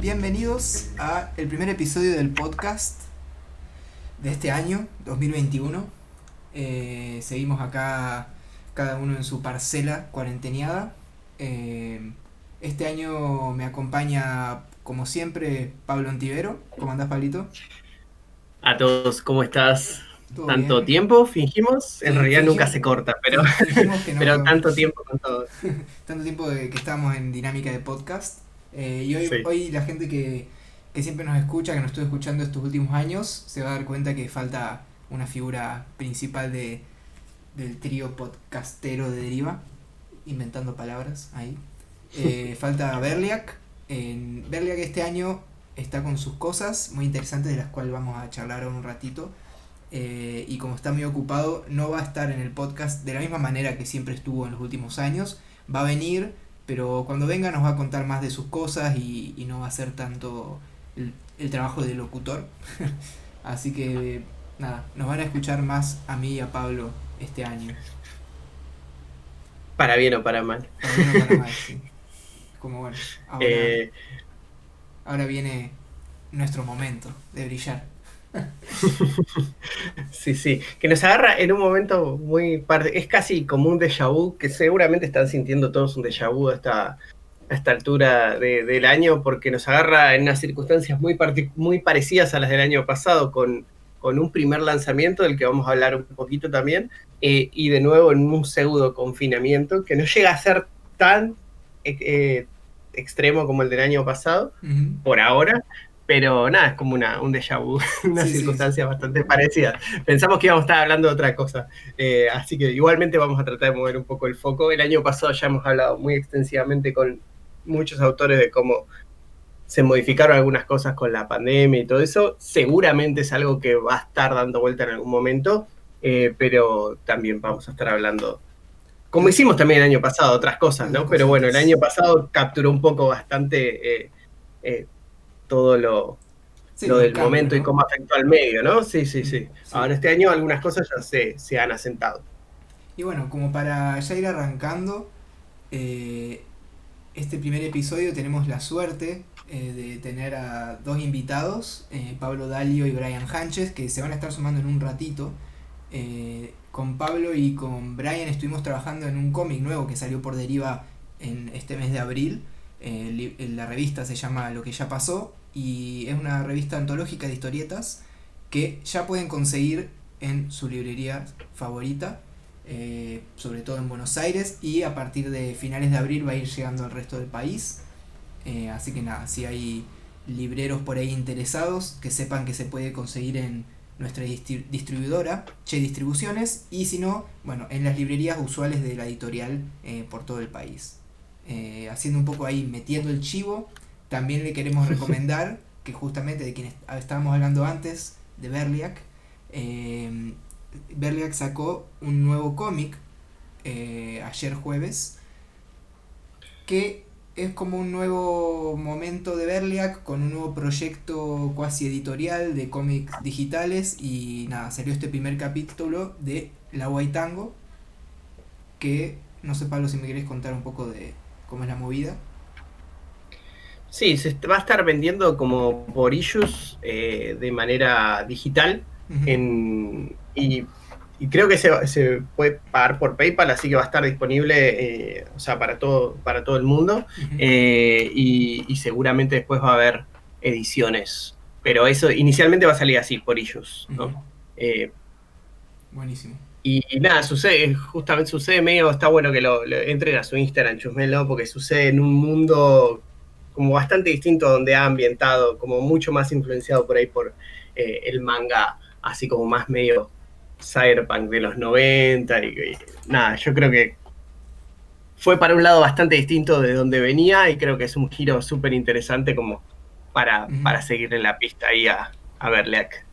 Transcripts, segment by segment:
Bienvenidos a el primer episodio del podcast de este año, 2021. Seguimos acá cada uno en su parcela cuarenteneada. Este año me acompaña, como siempre, Pablo Ontivero. ¿Cómo andás, Pablito? A todos, ¿cómo estás? ¿Todo ¿Tanto bien? tiempo? ¿Fingimos? En realidad nunca se corta, pero, Fingimos que pero no, tanto tiempo con todos. tanto tiempo que estamos en dinámica de podcast. Y Sí. hoy la gente que siempre nos escucha, que nos estuvo escuchando estos últimos años, se va a dar cuenta que falta una figura principal del trío podcastero de Deriva, inventando palabras ahí. Falta Berliak. Berliak este año está con sus cosas muy interesantes de las cuales vamos a charlar ahora un ratito. Y como está muy ocupado, no va a estar en el podcast de la misma manera que siempre estuvo en los últimos años. Va a venir, pero cuando venga nos va a contar más de sus cosas y no va a ser tanto el trabajo de locutor. Así que nada, nos van a escuchar más a mí y a Pablo este año. Para bien o para mal. Para bien o para mal, sí. Como bueno, Eh, ahora viene nuestro momento de brillar. sí, que nos agarra en un momento es casi como un déjà vu, que seguramente están sintiendo todos un déjà vu a esta altura del año, porque nos agarra en unas circunstancias muy parecidas a las del año pasado, con un primer lanzamiento del que vamos a hablar un poquito también, y de nuevo en un pseudo confinamiento que no llega a ser tan extremo como el del año pasado, Uh-huh. por ahora, pero nada, es como un déjà vu, unas Sí, sí, sí. circunstancias bastante parecidas. Pensamos que íbamos a estar hablando de otra cosa, así que igualmente vamos a tratar de mover un poco el foco. El año pasado ya hemos hablado muy extensivamente con muchos autores de cómo se modificaron algunas cosas con la pandemia y todo eso. Seguramente es algo que va a estar dando vuelta en algún momento, pero también vamos a estar hablando, como De, hicimos también el año pasado, otras de cosas, otras ¿no? Pero bueno, el cositas. año pasado capturó un poco bastante todo Sí, lo los del cambios, momento y ¿no? cómo afectó al medio, ¿no? Sí. Sí. Ahora este año algunas cosas ya se han asentado. Y bueno, como para ya ir arrancando, eh, este primer episodio tenemos la suerte de tener a dos invitados, Pablo Dalio y Brian Hanches, que se van a estar sumando en un ratito. Con Pablo y con Brian estuvimos trabajando en un cómic nuevo que salió por Deriva en este mes de abril. La revista se llama Lo que ya pasó y es una revista antológica de historietas que ya pueden conseguir en su librería favorita, sobre todo en Buenos Aires, y a partir de finales de abril va a ir llegando al resto del país. Así que nada, si hay libreros por ahí interesados, que sepan que se puede conseguir en nuestra distribuidora, Che Distribuciones, y si no, bueno, en las librerías usuales de la editorial por todo el país. Haciendo un poco ahí, metiendo el chivo, también le queremos recomendar que justamente de quien estábamos hablando antes, de Berliak, Berliak sacó un nuevo cómic ayer jueves que es como un nuevo momento de Berliak con un nuevo proyecto cuasi editorial de cómics digitales y nada, salió este primer capítulo de La Tango que no sé Pablo si me querés contar un poco de cómo es la movida. Sí, se va a estar vendiendo como por issues de manera digital Uh-huh. en, y creo que se puede pagar por PayPal, así que va a estar disponible o sea, para todo el mundo, Uh-huh. y seguramente después va a haber ediciones, pero eso inicialmente va a salir así, por issues, Uh-huh. ¿no? Eh, Buenísimo. y nada, justamente sucede medio, está bueno que lo entren a su Instagram, chusmelo, porque sucede en un mundo como bastante distinto a donde ha ambientado, como mucho más influenciado por ahí por el manga, así como más medio cyberpunk de los 90 y nada, yo creo que fue para un lado bastante distinto de donde venía y creo que es un giro súper interesante como Uh-huh. para seguirle la pista ahí a Berleac.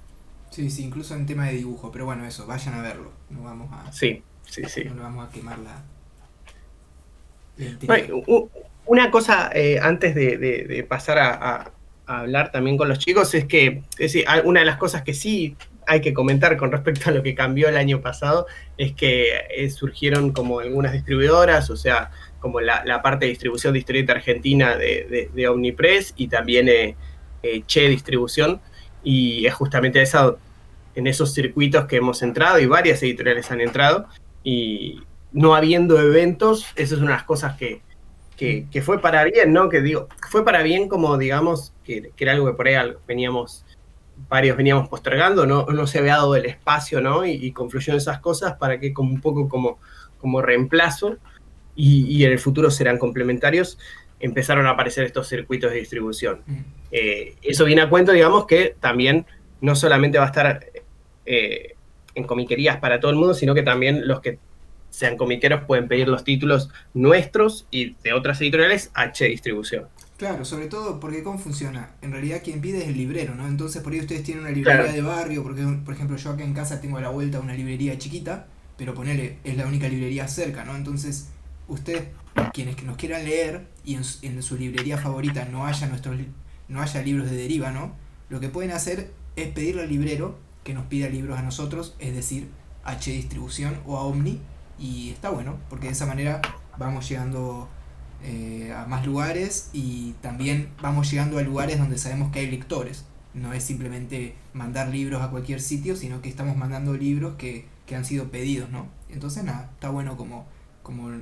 Sí, sí, incluso en tema de dibujo, pero bueno, eso, vayan a verlo. Sí. No le vamos a quemar la Bueno, intriga. una cosa antes de pasar a hablar también con los chicos es que es decir, una de las cosas que sí hay que comentar con respecto a lo que cambió el año pasado es que surgieron como algunas distribuidoras, o sea, como la parte de distribución de Historieta Argentina de Omnipress y también Che Distribución, y es justamente en esos circuitos que hemos entrado y varias editoriales han entrado, y no habiendo eventos, eso es una de las cosas que fue para bien, ¿no? Que digo, fue para bien como, digamos, que era algo que por ahí varios veníamos postergando, no se había dado el espacio, ¿no? Y confluyeron esas cosas para que como un poco como reemplazo, y en el futuro serán complementarios, empezaron a aparecer estos circuitos de distribución. Eso viene a cuento, digamos, que también no solamente va a estar en comiquerías para todo el mundo, sino que también los que sean comiqueros pueden pedir los títulos nuestros y de otras editoriales a Che Distribución. Claro, sobre todo porque ¿cómo funciona? En realidad quien pide es el librero, ¿no? Entonces por ahí ustedes tienen una librería Claro. de barrio, porque por ejemplo yo acá en casa tengo a la vuelta una librería chiquita, pero ponele, es la única librería cerca, ¿no? Entonces ustedes, quienes que nos quieran leer y en su librería favorita no haya libros de deriva, ¿no? Lo que pueden hacer es pedirle al librero que nos pida libros a nosotros, es decir, a Che Distribución o a Omni, y está bueno, porque de esa manera vamos llegando a más lugares y también vamos llegando a lugares donde sabemos que hay lectores. No es simplemente mandar libros a cualquier sitio, sino que estamos mandando libros que han sido pedidos, ¿no? Entonces nada, está bueno como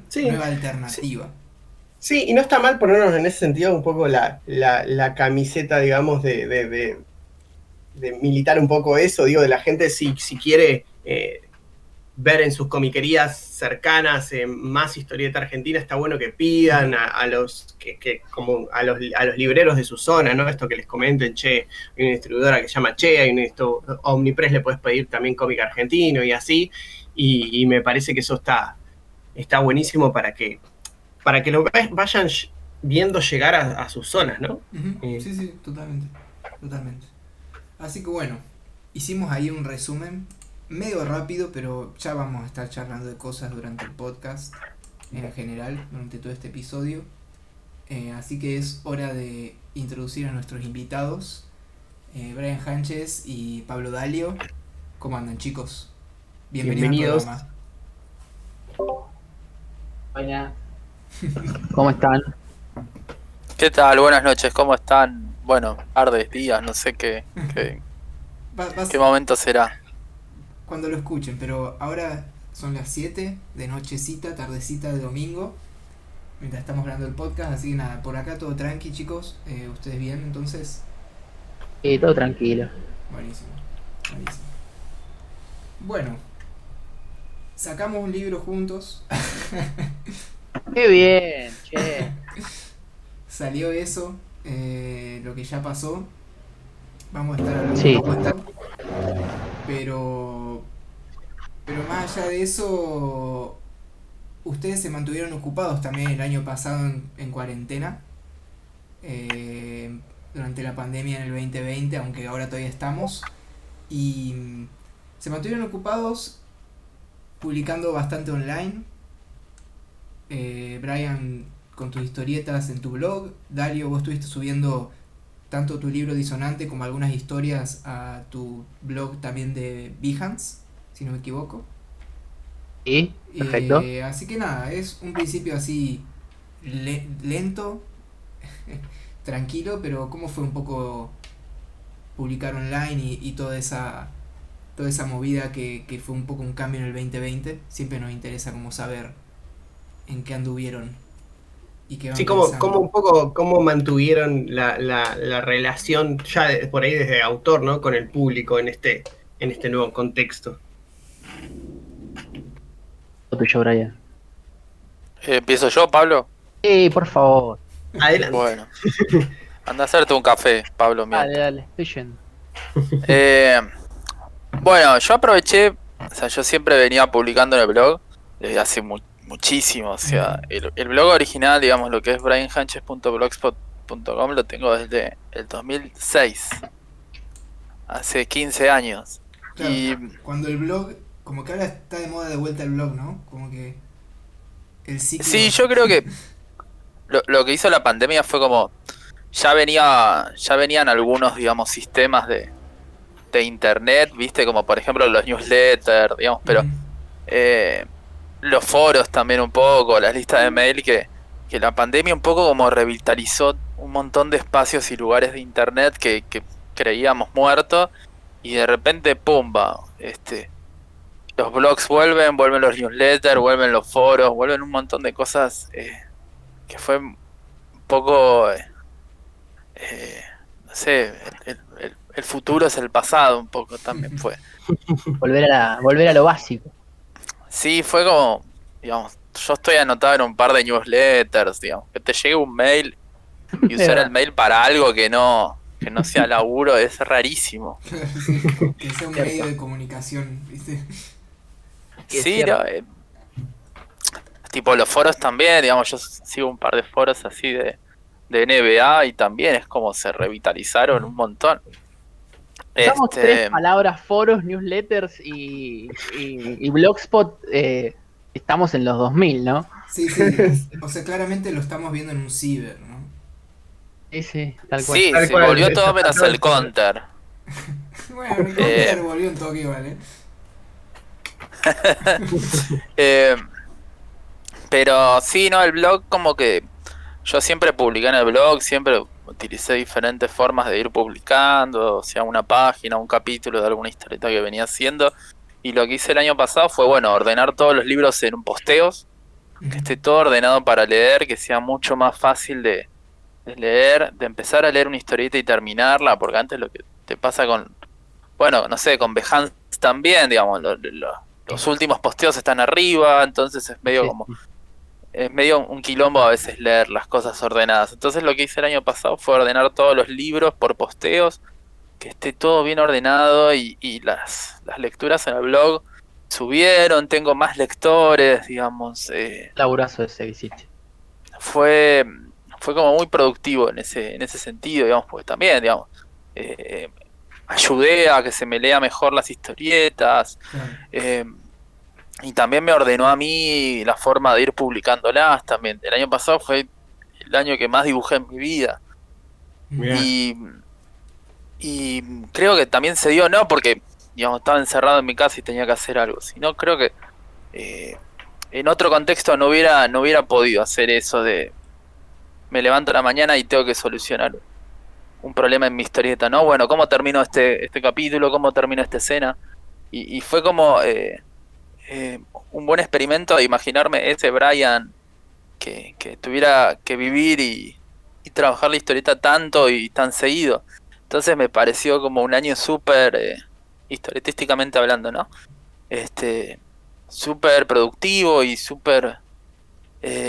Sí, nueva sí. alternativa. Sí, y no está mal ponernos en ese sentido un poco la camiseta, digamos, de militar un poco eso, digo, de la gente si quiere ver en sus comiquerías cercanas más historieta argentina, está bueno que pidan a los como a los libreros de su zona, ¿no? Esto que les comenten, che, hay una distribuidora que se llama Che, a Omnipress le puedes pedir también cómic argentino y así, y me parece que eso está buenísimo para que lo vayan viendo llegar a sus zonas, ¿no? Sí, sí, totalmente. Totalmente. Así que bueno, hicimos ahí un resumen medio rápido, pero ya vamos a estar charlando de cosas durante el podcast en general, durante todo este episodio. Así que es hora de introducir a nuestros invitados, Brian Sánchez y Pablo Dalio. ¿Cómo andan, chicos? Bienvenidos al Bienvenidos. programa. Buenas. ¿Cómo están? ¿Qué tal? Buenas noches, ¿cómo están? Bueno, tardes, días, no sé qué momento será. Cuando lo escuchen, pero ahora son las 7 de nochecita, tardecita de domingo, mientras estamos grabando el podcast, así que nada, por acá todo tranqui, chicos. ¿Ustedes bien entonces? Todo tranquilo. Buenísimo, buenísimo. Bueno, sacamos un libro juntos. Qué bien, che. Salió eso, lo que ya pasó. Vamos a estar hablando Sí. un poco de esto. Pero más allá de eso, ustedes se mantuvieron ocupados también el año pasado en cuarentena. Durante la pandemia en el 2020, aunque ahora todavía estamos. Y se mantuvieron ocupados publicando bastante online. Brian, con tus historietas en tu blog. Dalio, vos estuviste subiendo tanto tu libro Disonante como algunas historias a tu blog también de Behance, si no me equivoco. Sí, perfecto. Así que nada, es un principio así lento, tranquilo, pero ¿cómo fue un poco publicar online y toda esa movida que fue un poco un cambio en el 2020? Siempre nos interesa como saber en qué anduvieron y qué van Sí, pensando. un poco cómo mantuvieron la relación ya por ahí desde autor, ¿no? Con el público en este nuevo contexto. Lo tuyo, Brian. ¿Empiezo yo, Pablo? Sí, por favor. Adelante. Bueno, anda a hacerte un café, Pablo. Dale, estoy yendo. Bueno, yo aproveché, o sea, yo siempre venía publicando en el blog desde hace muchísimo, o sea, el blog original, digamos, lo que es brianhanches.blogspot.com, lo tengo desde el 2006, hace 15 años. Claro, Y cuando el blog, como que ahora está de moda de vuelta el blog, ¿no? Como que el ciclo... sí, yo creo que lo que hizo la pandemia fue como, ya venían algunos, digamos, sistemas de internet, viste, como por ejemplo los newsletters, digamos, pero los foros también un poco, las listas de mail que la pandemia un poco como revitalizó un montón de espacios y lugares de internet que creíamos muertos y de repente pumba, los blogs vuelven los newsletters, vuelven los foros, vuelven un montón de cosas que fue un poco, no sé, el futuro es el pasado un poco también fue. Volver a lo básico. Sí, fue como, digamos, yo estoy anotado en un par de newsletters, digamos, que te llegue un mail y usar el mail para algo que no sea laburo es rarísimo. Sí, que sea un medio de comunicación, ¿viste? Sí, no, tipo los foros también, digamos, yo sigo un par de foros así de NBA y también es como se revitalizaron un montón. Usamos tres palabras: foros, newsletters y Blogspot. Estamos en los 2000, ¿no? Sí, sí, o sea, claramente lo estamos viendo en un ciber, ¿no? Sí, tal cual. Sí, Tal sí, cual, volvió todo eso menos pasó. el counter. Bueno, el counter volvió un toque igual, ¿eh? Eh, pero sí, no, el blog como que yo siempre publiqué en el blog, siempre utilicé diferentes formas de ir publicando, o sea, una página, un capítulo de alguna historieta que venía haciendo. Y lo que hice el año pasado fue, bueno, ordenar todos los libros en posteos, que esté todo ordenado para leer, que sea mucho más fácil de leer, de empezar a leer una historieta y terminarla, porque antes lo que te pasa con, bueno, no sé, con Behance también, digamos, los últimos posteos están arriba, entonces es medio como, es medio un quilombo a veces leer las cosas ordenadas. Entonces lo que hice el año pasado fue ordenar todos los libros por posteos, que esté todo bien ordenado y las lecturas en el blog subieron, tengo más lectores, digamos, Laburazo ese que hiciste. fue como muy productivo en ese sentido, digamos, porque también, digamos, ayudé a que se me lea mejor las historietas, Claro. y también me ordenó a mí la forma de ir publicándolas también. El año pasado fue el año que más dibujé en mi vida. Mirá. Y creo que también se dio, no porque, digamos, estaba encerrado en mi casa y tenía que hacer algo, sino creo que en otro contexto no hubiera podido hacer eso de me levanto a la mañana y tengo que solucionar un problema en mi historieta, ¿no? Bueno, ¿cómo termino este capítulo? ¿Cómo termino esta escena? Y fue como un buen experimento de imaginarme ese Brian que tuviera que vivir y trabajar la historieta tanto y tan seguido. Entonces me pareció como un año súper, historietísticamente hablando, ¿no? Súper productivo y súper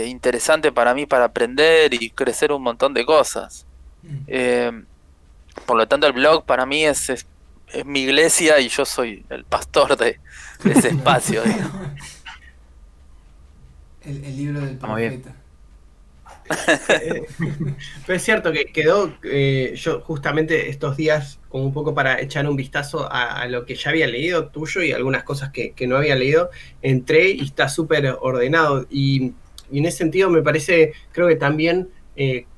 interesante para mí para aprender y crecer un montón de cosas. Por lo tanto el blog para mí es mi iglesia y yo soy el pastor de ese espacio, digamos. El libro del Muy bien. profeta. Pero es cierto que quedó, yo justamente estos días, como un poco para echar un vistazo a lo que ya había leído tuyo y algunas cosas que no había leído, entré y está súper ordenado. Y en ese sentido me parece, creo que también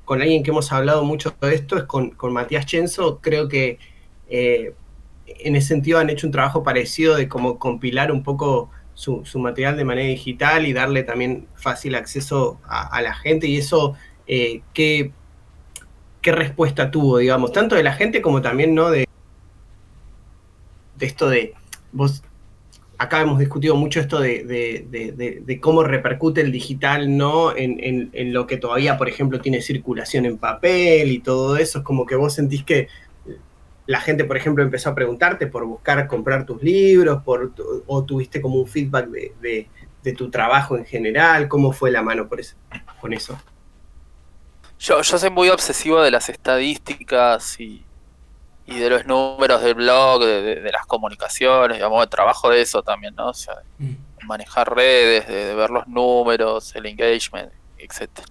con alguien que hemos hablado mucho de esto, es con Matías Chenzo, creo que en ese sentido han hecho un trabajo parecido de como compilar un poco su material de manera digital y darle también fácil acceso a la gente, y eso, ¿qué respuesta tuvo, digamos, tanto de la gente como también, ¿no? De esto de, vos, acá hemos discutido mucho esto de cómo repercute el digital, ¿no? En lo que todavía, por ejemplo, tiene circulación en papel y todo eso, es como que vos sentís que la gente, por ejemplo, empezó a preguntarte por buscar comprar tus libros, o tuviste como un feedback de tu trabajo en general. ¿Cómo fue la mano con eso? Yo soy muy obsesivo de las estadísticas y de los números del blog, de las comunicaciones, digamos, de trabajo de eso también, ¿no? O sea, de manejar redes, de ver los números, el engagement, etcétera.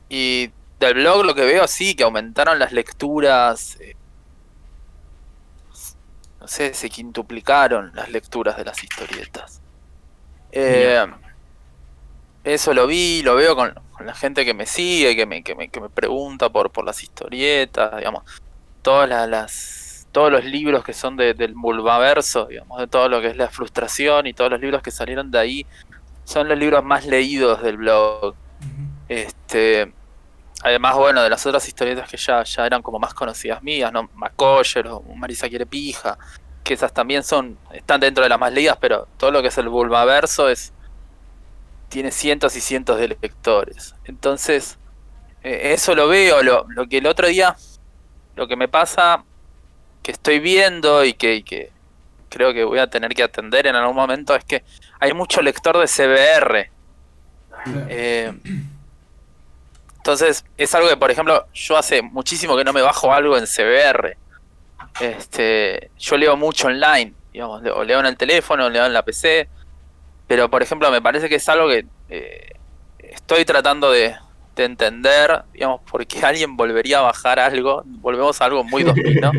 Y del blog lo que veo, sí, que aumentaron las lecturas, no sé, se quintuplicaron las lecturas de las historietas. Eso lo veo con la gente que me sigue, que me pregunta por las historietas, digamos, todos los libros que son del Bulbaverso, digamos, de todo lo que es la frustración y todos los libros que salieron de ahí, son los libros más leídos del blog. Además, bueno, de las otras historietas que ya eran como más conocidas mías, ¿no? Macoyer o Marisa quiere pija, que esas también están dentro de las más leídas, pero todo lo que es el Bulmaverso tiene cientos y cientos de lectores. Entonces, eso lo veo, lo que el otro día, lo que me pasa, que estoy viendo y que creo que voy a tener que atender en algún momento, es que hay mucho lector de CBR. Entonces, es algo que, por ejemplo, yo hace muchísimo que no me bajo algo en CBR. Yo leo mucho online, digamos, o leo en el teléfono, o leo en la PC, pero, por ejemplo, me parece que es algo que estoy tratando de entender, digamos, por qué alguien volvería a bajar algo. Volvemos a algo muy 2000, ¿no?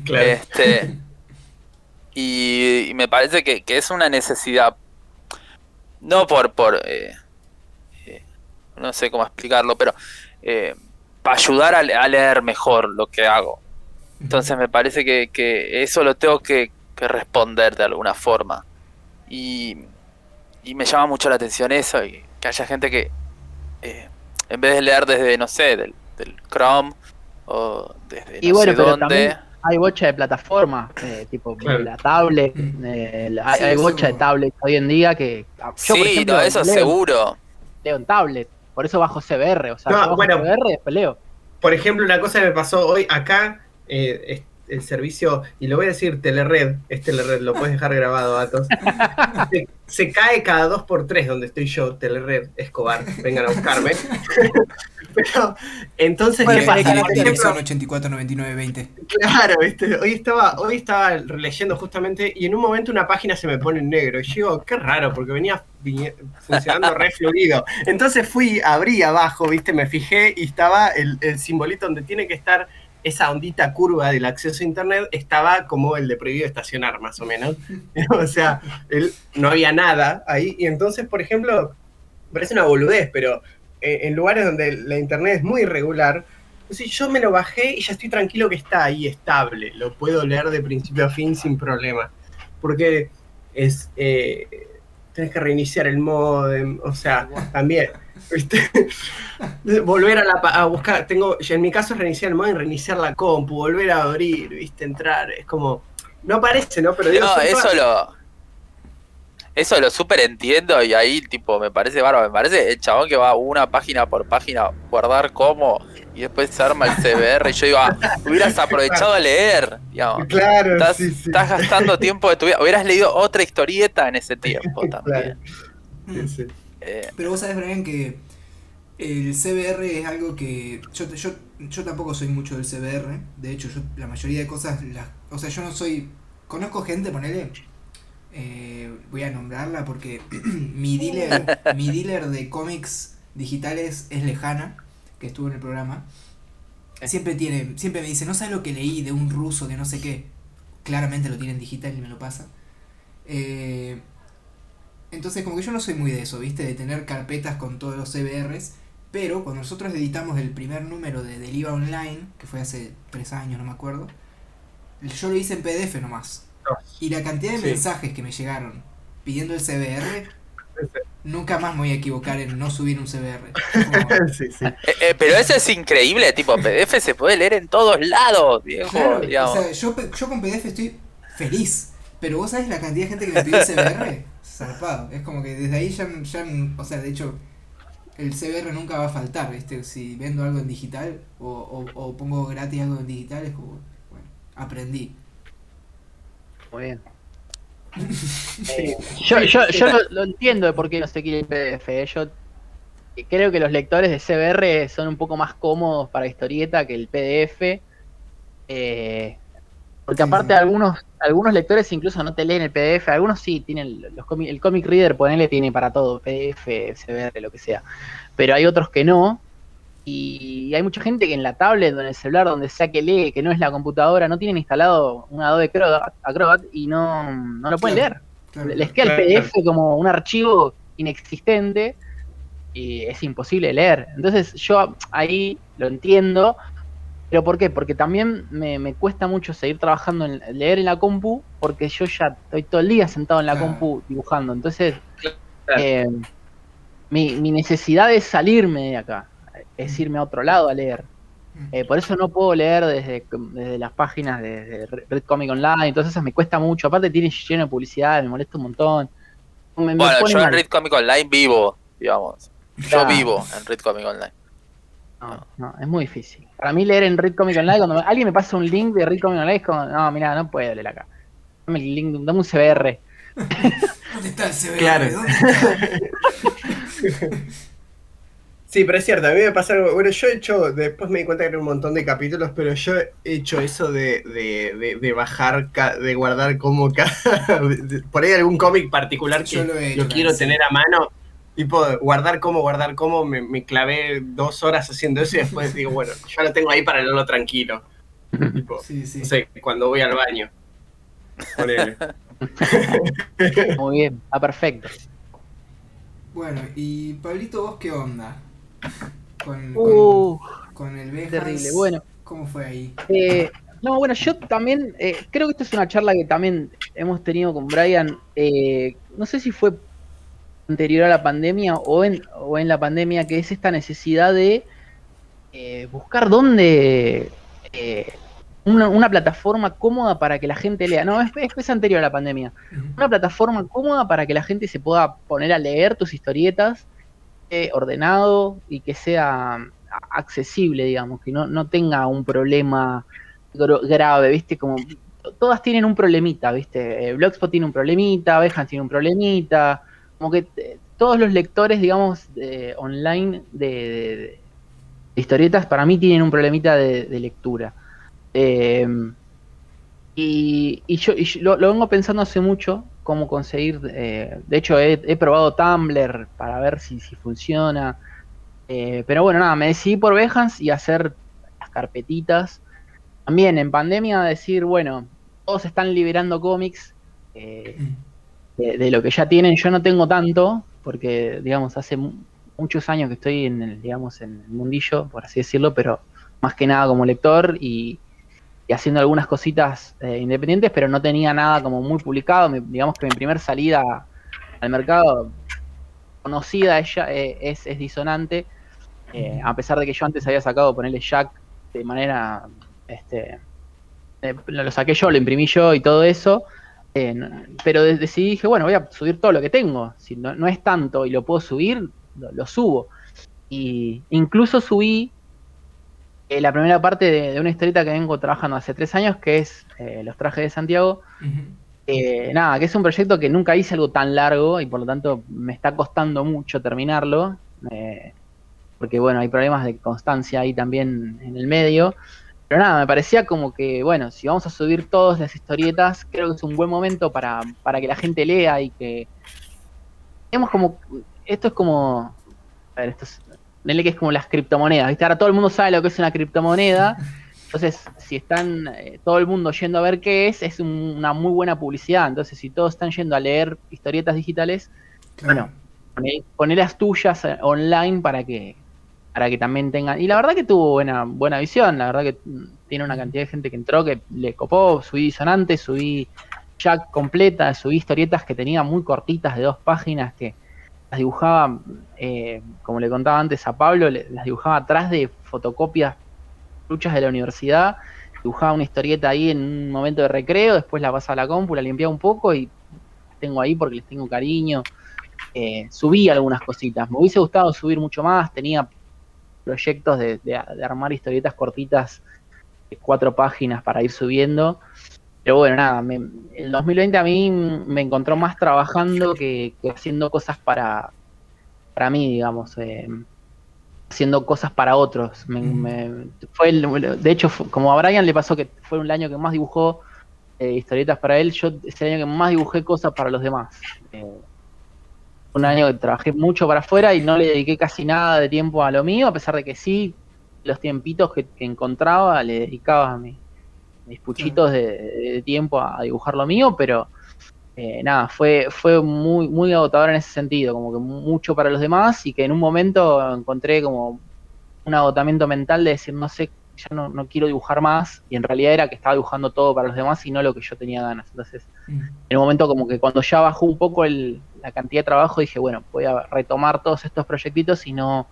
Claro. Y me parece que es una necesidad, no no sé cómo explicarlo, pero para ayudar a leer mejor lo que hago. Entonces me parece que eso lo tengo que responder de alguna forma. Y me llama mucho la atención eso, y que haya gente que en vez de leer desde, no sé, del Chrome o desde y no bueno, sé pero dónde. También hay bocha de plataformas, tipo Claro. la tablet, hay bocha de tablets hoy en día que yo, Sí, por ejemplo, no, eso seguro. leo en tablet, por eso bajo CBR, o sea, No, yo bajo bueno. CBR y después leo. Por ejemplo, una cosa que me pasó hoy acá, el servicio, y lo voy a decir, Telered, lo puedes dejar grabado, Atos. Se cae cada 2x3 donde estoy yo, Telered, Escobar, vengan a buscarme. Pero, entonces, Bueno, ¿qué para pasa? que Por ejemplo, Son 84, 99, 20. claro, ¿viste? Hoy estaba leyendo justamente y en un momento una página se me pone en negro y yo digo, qué raro, porque venía funcionando re fluido. Entonces abrí abajo, ¿viste? Me fijé y estaba el simbolito donde tiene que estar esa ondita curva del acceso a internet, estaba como el de prohibido estacionar, más o menos. O sea, no había nada ahí. Y entonces, por ejemplo, parece una boludez, pero en lugares donde la internet es muy irregular, entonces yo me lo bajé y ya estoy tranquilo que está ahí estable, lo puedo leer de principio a fin sin problema, porque tenés que reiniciar el modem, o sea, también, ¿viste? Volver a buscar, en mi caso es reiniciar el modem, reiniciar la compu, volver a abrir, ¿viste? Entrar, es como, no aparece, ¿no? Pero digo, No, eso lo súper entiendo, y ahí tipo me parece bárbaro, me parece el chabón que va una página por página, guardar como, y después se arma el CBR, y yo digo, hubieras aprovechado a leer, digamos. Claro, Estás gastando tiempo de tu vida, hubieras leído otra historieta en ese tiempo también. Claro. Sí. Pero vos sabés, Brian, que el CBR es algo que yo tampoco soy mucho del CBR. De hecho, yo la mayoría de cosas o sea, yo no soy, conozco gente, ponele, voy a nombrarla porque mi dealer de cómics digitales es Lejana, que estuvo en el programa. Siempre me dice, no sabes lo que leí de un ruso que no sé qué. Claramente lo tiene en digital y me lo pasa. Entonces como que yo no soy muy de eso, ¿viste? De tener carpetas con todos los CBRs. Pero cuando nosotros editamos el primer número de Deliva Online, que fue hace 3 años, no me acuerdo, yo lo hice en PDF nomás. Y la cantidad de mensajes que me llegaron pidiendo el CBR, nunca más me voy a equivocar en no subir un CBR. Sí. Pero eso es increíble, tipo, PDF se puede leer en todos lados, viejo. Claro, digamos. o sea, yo con PDF estoy feliz, pero vos sabés la cantidad de gente que me pidió el CBR, zarpado. Es como que desde ahí ya, o sea, de hecho, el CBR nunca va a faltar, ¿viste? Si vendo algo en digital o pongo gratis algo en digital, es como, bueno, aprendí. Muy bien. Yo lo entiendo de por qué no se quiere el PDF. Yo creo que los lectores de CBR son un poco más cómodos para historieta que el PDF. Porque aparte algunos lectores incluso no te leen el PDF, algunos sí tienen el Comic Reader, ponele, tiene para todo, PDF, CBR, lo que sea. Pero hay otros que no. Y hay mucha gente que en la tablet, en el celular, donde sea que lee, que no es la computadora, no tienen instalado un Adobe Acrobat y no lo pueden leer. Claro. Les queda el PDF como un archivo inexistente y es imposible de leer. Entonces yo ahí lo entiendo, pero ¿por qué? Porque también me cuesta mucho seguir trabajando leer en la compu, porque yo ya estoy todo el día sentado en la compu dibujando. Entonces Claro. Mi necesidad es salirme de acá, es irme a otro lado a leer. Por eso no puedo leer desde las páginas de Red Comic Online, entonces esas me cuesta mucho. Aparte tiene lleno de publicidad, me molesta un montón. Me Bueno, pone yo en mal. Read Comic Online vivo, digamos. Yo Claro. vivo en Read Comic Online. No, es muy difícil. Para mí leer en Read Comic Online, cuando alguien me pasa un link de Read Comic Online, es como, no, mira, no puedo leer acá. Dame el link, dame un CBR. ¿Dónde está el CBR? Claro. ¿Dónde está? Sí, pero es cierto, a mí me pasa algo. Bueno, yo he hecho, después me di cuenta que era un montón de capítulos, pero yo he hecho eso de bajar, de guardar como por ahí algún cómic particular que Yo lo he hecho, quiero sí. tener a mano. Tipo, guardar como, me clavé 2 horas haciendo eso y después digo, bueno, ya lo tengo ahí para leerlo tranquilo. Tipo, Sí, sí. no sé, cuando voy al baño. Ponele. Muy bien, está perfecto. Bueno, y Pablito, ¿vos qué onda? Con el Behance. Terrible. Bueno, ¿Cómo fue ahí? no, bueno, yo también creo que esta es una charla que también hemos tenido con Brian. No sé si fue anterior a la pandemia o en la pandemia, que es esta necesidad de buscar dónde una plataforma cómoda para que la gente lea. No, es anterior a la pandemia. Una plataforma cómoda para que la gente se pueda poner a leer tus historietas, ordenado y que sea accesible, digamos, que no tenga un problema grave, ¿viste? Como todas tienen un problemita, ¿viste? Blogspot tiene un problemita, Behance tiene un problemita, como que todos los lectores, digamos, online de historietas para mí tienen un problemita de lectura. Y yo lo vengo pensando hace mucho, cómo conseguir, de hecho he probado Tumblr para ver si funciona, pero bueno, nada, me decidí por Behance y hacer las carpetitas. También en pandemia decir, bueno, todos están liberando cómics de lo que ya tienen, yo no tengo tanto, porque digamos, hace muchos años que estoy en el mundillo, por así decirlo, pero más que nada como lector y haciendo algunas cositas independientes, pero no tenía nada como muy publicado. Digamos que mi primer salida al mercado conocida ella es Disonante, a pesar de que yo antes había sacado ponerle Jack de manera, lo saqué yo, lo imprimí yo y todo eso, pero decidí, dije, bueno, voy a subir todo lo que tengo, si no es tanto y lo puedo subir, lo subo. Y incluso subí la primera parte de una historieta que vengo trabajando hace 3 años, que es Los Trajes de Santiago. Nada, que es un proyecto que nunca hice algo tan largo y por lo tanto me está costando mucho terminarlo, porque bueno, hay problemas de constancia ahí también en el medio. Pero nada, me parecía como que, bueno, si vamos a subir todas las historietas, creo que es un buen momento para que la gente lea y que... Digamos como... Esto es como... A ver, que es como las criptomonedas, ¿viste? Ahora todo el mundo sabe lo que es una criptomoneda. Entonces, si están todo el mundo yendo a ver qué es una muy buena publicidad. Entonces, si todos están yendo a leer historietas digitales, Claro. bueno, poner las tuyas online para que también tengan. Y la verdad que tuvo buena visión, la verdad que tiene una cantidad de gente que entró, que le copó. Subí Disonante, subí Jack completa, subí historietas que tenía muy cortitas de 2 páginas que las dibujaba, como le contaba antes a Pablo, las dibujaba atrás de fotocopias truchas de la universidad, dibujaba una historieta ahí en un momento de recreo, después la pasaba a la compu, la limpiaba un poco y las tengo ahí porque les tengo cariño. Subí algunas cositas, me hubiese gustado subir mucho más, tenía proyectos de armar historietas cortitas de 4 páginas para ir subiendo, pero bueno, nada, el 2020 a mí me encontró más trabajando que haciendo cosas para mí, digamos, haciendo cosas para otros. De hecho, como a Brian le pasó que fue un año que más dibujó historietas para él, yo es el año que más dibujé cosas para los demás. Un año que trabajé mucho para afuera y no le dediqué casi nada de tiempo a lo mío, a pesar de que sí, los tiempitos que encontraba le dedicaba mis puchitos de tiempo a dibujar lo mío, pero nada, fue muy, muy agotador en ese sentido, como que mucho para los demás y que en un momento encontré como un agotamiento mental de decir, no sé ya no quiero dibujar más, y en realidad era que estaba dibujando todo para los demás y no lo que yo tenía ganas. Entonces, en un momento como que cuando ya bajó un poco la cantidad de trabajo, dije, bueno, voy a retomar todos estos proyectitos y no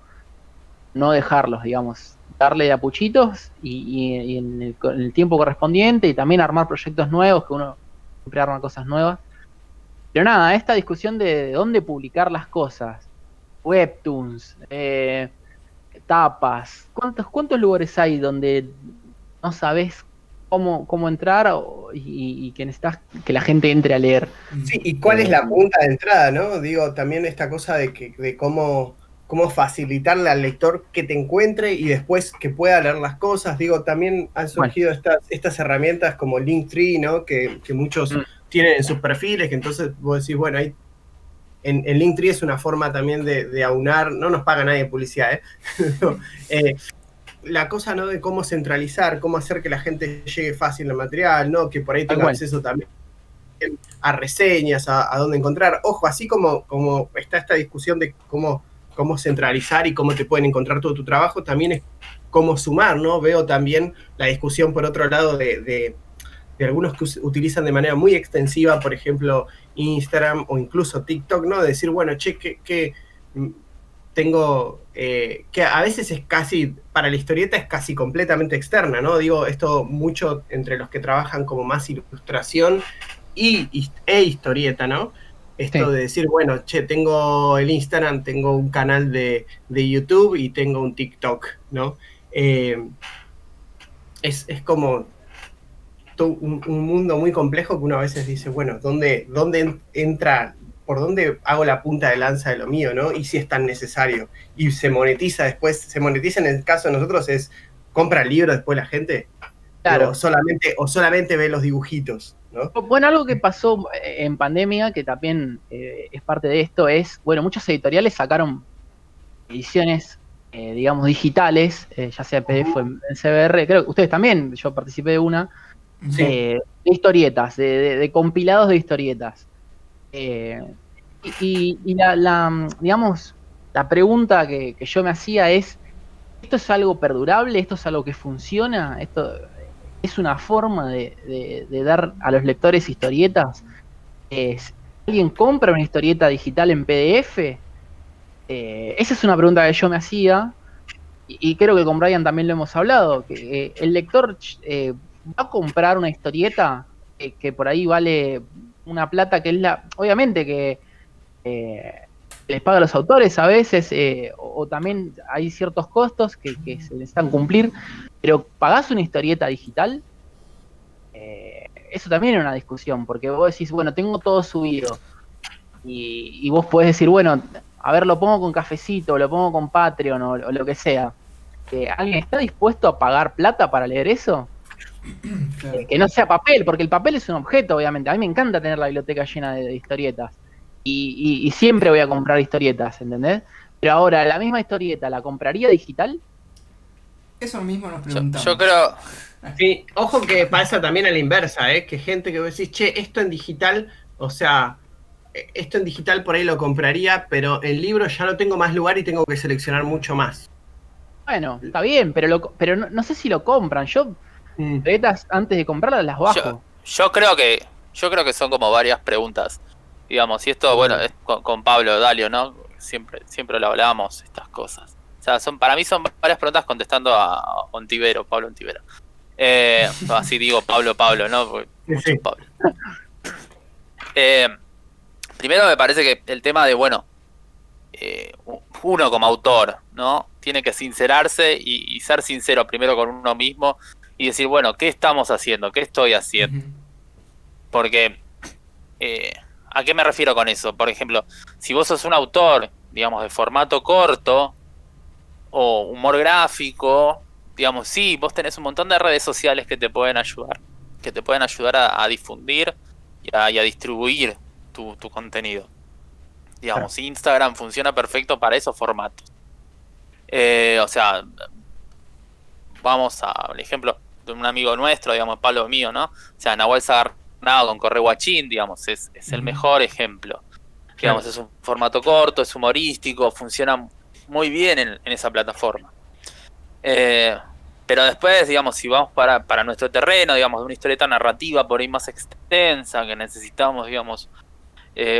dejarlos, digamos, darle de a puchitos y en el tiempo correspondiente, y también armar proyectos nuevos, que uno siempre arma cosas nuevas. Pero nada, esta discusión de dónde publicar las cosas, webtoons, tapas, ¿cuántos lugares hay donde no sabes cómo entrar y que necesitas que la gente entre a leer? Sí, y cuál es la punta de entrada, ¿no? Digo, también esta cosa de cómo facilitarle al lector que te encuentre y después que pueda leer las cosas. Digo, también han surgido estas herramientas como Linktree, ¿no? Que muchos tienen en sus perfiles, que entonces vos decís, bueno, ahí en Linktree es una forma también de aunar, no nos paga nadie publicidad, la cosa, ¿no? De cómo centralizar, cómo hacer que la gente llegue fácil al material, ¿no? Que por ahí tenga acceso también a reseñas, a dónde encontrar. Ojo, así como está esta discusión de cómo centralizar y cómo te pueden encontrar todo tu trabajo, también es cómo sumar, ¿no? Veo también la discusión, por otro lado, de algunos que utilizan de manera muy extensiva, por ejemplo, Instagram o incluso TikTok, ¿no? De decir, bueno, che, que tengo, que a veces es casi, para la historieta es casi completamente externa, ¿no? Digo, esto mucho entre los que trabajan como más ilustración e historieta, ¿no? Esto de decir, bueno, che, tengo el Instagram, tengo un canal de YouTube y tengo un TikTok, ¿no? Es como un mundo muy complejo que uno a veces dice, bueno, ¿dónde entra, por dónde hago la punta de lanza de lo mío, ¿no? Y si es tan necesario. Y se monetiza después, en el caso de nosotros es, compra el libro después la gente, claro. o solamente ve los dibujitos, ¿no? Bueno, algo que pasó en pandemia, que también es parte de esto, es, bueno, muchas editoriales sacaron ediciones, digamos, digitales, ya sea en PDF o en CBR, creo que ustedes también, yo participé de una, de historietas, de compilados de historietas. Y digamos, la pregunta que yo me hacía es, ¿esto es algo perdurable? ¿Esto es algo que funciona? ¿Esto es una forma de dar a los lectores historietas? ¿Alguien compra una historieta digital en PDF? Esa es una pregunta que yo me hacía, y creo que con Brian también lo hemos hablado, que el lector va a comprar una historieta que por ahí vale una plata que es obviamente que les paga a los autores a veces, o también hay ciertos costos que se necesitan cumplir, pero ¿pagás una historieta digital? Eso también es una discusión, porque vos decís, bueno, tengo todo subido, y vos podés decir, bueno, a ver, lo pongo con Cafecito, lo pongo con Patreon, o lo que sea. ¿Alguien está dispuesto a pagar plata para leer eso? Claro. Que no sea papel, porque el papel es un objeto, obviamente. A mí me encanta tener la biblioteca llena de historietas. Y siempre voy a comprar historietas, ¿entendés? Pero ahora, ¿la misma historieta la compraría digital? Eso mismo nos preguntamos. Yo creo... Sí, ojo que pasa también a la inversa, que gente que vos decís, che, esto en digital, o sea, esto en digital por ahí lo compraría, pero en libro ya no tengo más lugar y tengo que seleccionar mucho más. Bueno, está bien, pero no sé si lo compran. Yo, antes de comprarlas, las bajo. Yo creo que son como varias preguntas. Digamos, y esto, bueno, es con Pablo Dalio, ¿no? Siempre lo hablábamos, estas cosas. O sea, para mí son varias preguntas contestando a Ontivero, Pablo Ontivero. Así digo Pablo, ¿no? Porque mucho Pablo. Primero me parece que el tema de, bueno, uno como autor, ¿no? Tiene que sincerarse y ser sincero primero con uno mismo y decir, bueno, ¿qué estamos haciendo? ¿Qué estoy haciendo? Porque, ¿a qué me refiero con eso? Por ejemplo, si vos sos un autor, digamos, de formato corto o humor gráfico, digamos, sí, vos tenés un montón de redes sociales que te pueden ayudar, a difundir y a distribuir tu contenido. Digamos, claro. Instagram funciona perfecto para esos formatos. O sea, vamos al ejemplo de un amigo nuestro, digamos, Pablo mío, ¿no? O sea, Nahuel Zagarnado con Corre Guachín, digamos, es el mejor ejemplo. Claro. Digamos, es un formato corto, es humorístico, funciona muy bien en esa plataforma. Pero después, digamos, si vamos para nuestro terreno, digamos, de una historieta narrativa por ahí más extensa, que necesitamos, digamos,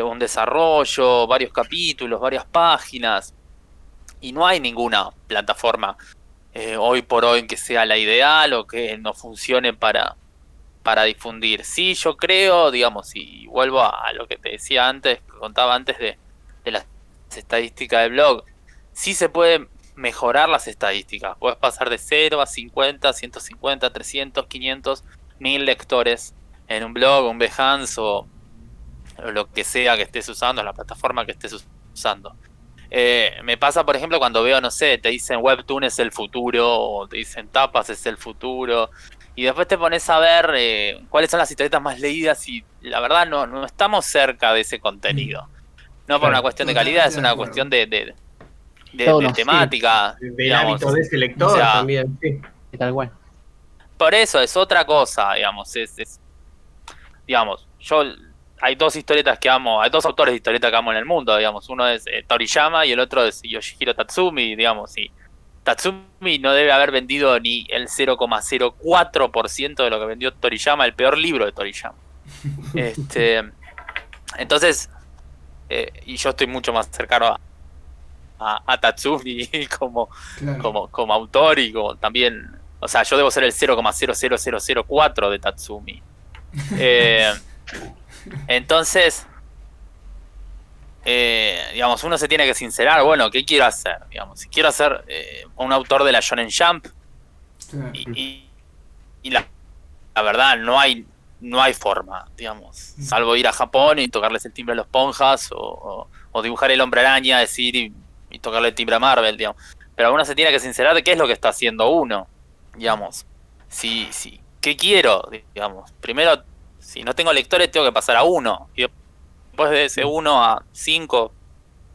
un desarrollo, varios capítulos, varias páginas, y no hay ninguna plataforma hoy por hoy que sea la ideal o que no funcione para difundir. Sí, yo creo, digamos, y vuelvo a lo que te decía antes, que contaba antes de las estadísticas del blog, sí se puede mejorar las estadísticas. Puedes pasar de 0 a 50, 150, 300, 500, 1000 lectores en un blog, un Behance o lo que sea que estés usando, la plataforma que estés usando. Me pasa, por ejemplo, cuando veo, no sé, te dicen Webtoon es el futuro, o te dicen Tapas es el futuro, y después te pones a ver cuáles son las historietas más leídas, y la verdad no estamos cerca de ese contenido. No por una cuestión de calidad, es una cuestión de temática. Del digamos, hábito de ese lector, o sea, también, sí. Tal cual. por eso es otra cosa, digamos, digamos, hay dos historietas que amo, hay dos autores de historietas que amo en el mundo, digamos, uno es Toriyama y el otro es Yoshihiro Tatsumi, digamos, y Tatsumi no debe haber vendido ni el 0,04% de lo que vendió Toriyama, el peor libro de Toriyama. Entonces, y yo estoy mucho más cercano a Tatsumi como, Claro. como autor y como también, o sea, yo debo ser el 0,00004 de Tatsumi. Entonces, digamos, uno se tiene que sincerar, bueno, ¿qué quiero hacer? Digamos, si quiero ser un autor de la Shonen Jump Claro. y la verdad no hay forma, digamos, salvo ir a Japón y tocarles el timbre a los Ponjas o dibujar el Hombre Araña, decir y tocarle el timbre a Marvel, digamos. Pero uno se tiene que sincerar de qué es lo que está haciendo uno, digamos. Sí, ¿qué quiero? Digamos, primero, si no tengo lectores tengo que pasar a 1 y después de ese 1 a 5,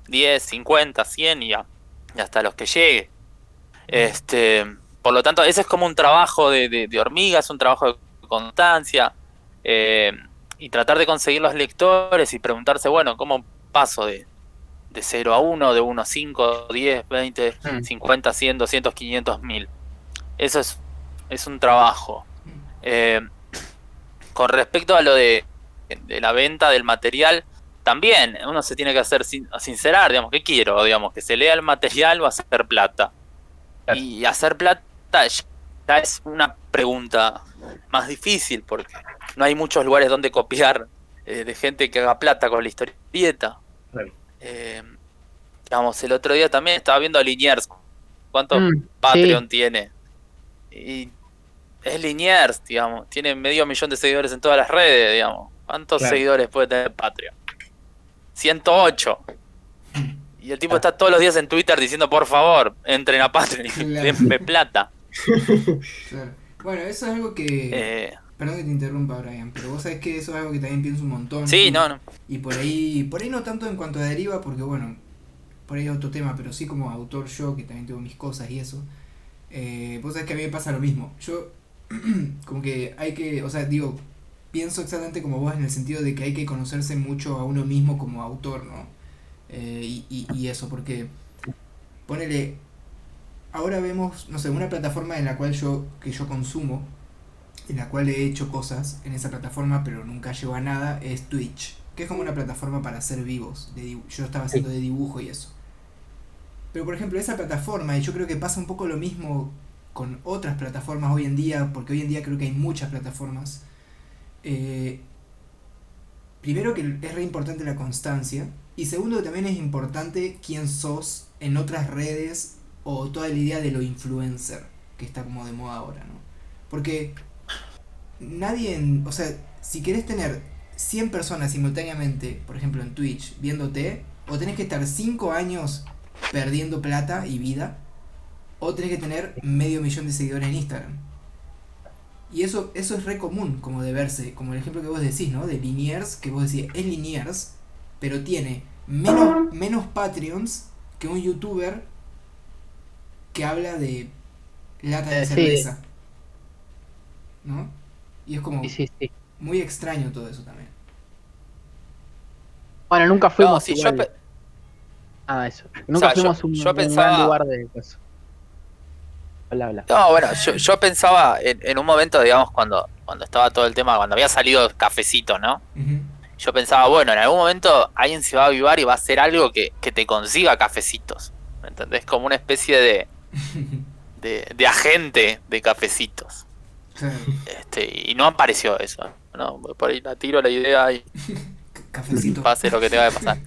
10, 50, 100 y hasta los que llegue. Por lo tanto, ese es como un trabajo de hormiga, es un trabajo de constancia, y tratar de conseguir los lectores y preguntarse, bueno, ¿cómo paso de 0 a 1, de 1 a 5, 10, 20, 50, 100, 200, 500, 1000? Eso es un trabajo. Con respecto a lo de la venta del material, también uno se tiene que hacer sincerar, digamos, ¿qué quiero? Digamos, que se lea el material o hacer plata. Claro. Y hacer plata ya es una pregunta más difícil porque no hay muchos lugares donde copiar de gente que haga plata con la historieta. Claro. Digamos, el otro día también estaba viendo a Liniers. ¿Cuánto Patreon tiene? Y es Liniers, digamos. Tiene 500.000 de seguidores en todas las redes, digamos. ¿Cuántos seguidores puede tener Patreon? 108. Y el tipo está todos los días en Twitter diciendo, por favor, entren a Patreon y denme plata. Claro. Bueno, eso es algo que... Perdón que te interrumpa, Brian, pero vos sabés que eso es algo que también pienso un montón. Sí, y, no. Y por ahí no tanto en cuanto a deriva, porque bueno, por ahí es otro tema, pero sí como autor yo, que también tengo mis cosas y eso. Vos sabés que a mí me pasa lo mismo. Yo, como que hay que, o sea, digo, pienso exactamente como vos en el sentido de que hay que conocerse mucho a uno mismo como autor, ¿no? Y eso, porque ponele, ahora vemos, no sé, una plataforma en la cual yo consumo, en la cual he hecho cosas en esa plataforma, pero nunca llegó a nada, es Twitch, que es como una plataforma para hacer vivos. Yo estaba haciendo de dibujo y eso. Pero por ejemplo, esa plataforma, y yo creo que pasa un poco lo mismo con otras plataformas hoy en día, porque hoy en día creo que hay muchas plataformas. Primero que es re importante la constancia, y segundo que también es importante quién sos en otras redes o toda la idea de lo influencer, que está como de moda ahora, ¿no? Porque o sea, si querés tener 100 personas simultáneamente, por ejemplo en Twitch, viéndote, o tenés que estar 5 años perdiendo plata y vida, o tenés que tener 500.000 de seguidores en Instagram. Y eso es re común, como de verse, como el ejemplo que vos decís, ¿no? De Liniers, que vos decís, es Liniers, pero tiene menos Patreons que un youtuber que habla de lata de cerveza, ¿no? Y es como muy extraño todo eso también. Bueno, nunca fuimos sí, igual. Eso. Nunca fuimos un gran lugar de eso. bla, bla. No, bueno, yo pensaba en un momento, digamos, cuando estaba todo el tema, cuando había salido Cafecito, ¿no? Ujú. Yo pensaba, bueno, en algún momento alguien se va a avivar y va a hacer algo que te consiga cafecitos. ¿Me entendés? Como una especie de agente de cafecitos. Claro, Y no apareció eso, ¿no? Por ahí la tiro la idea y cafecito. pase lo que tenga que pasar.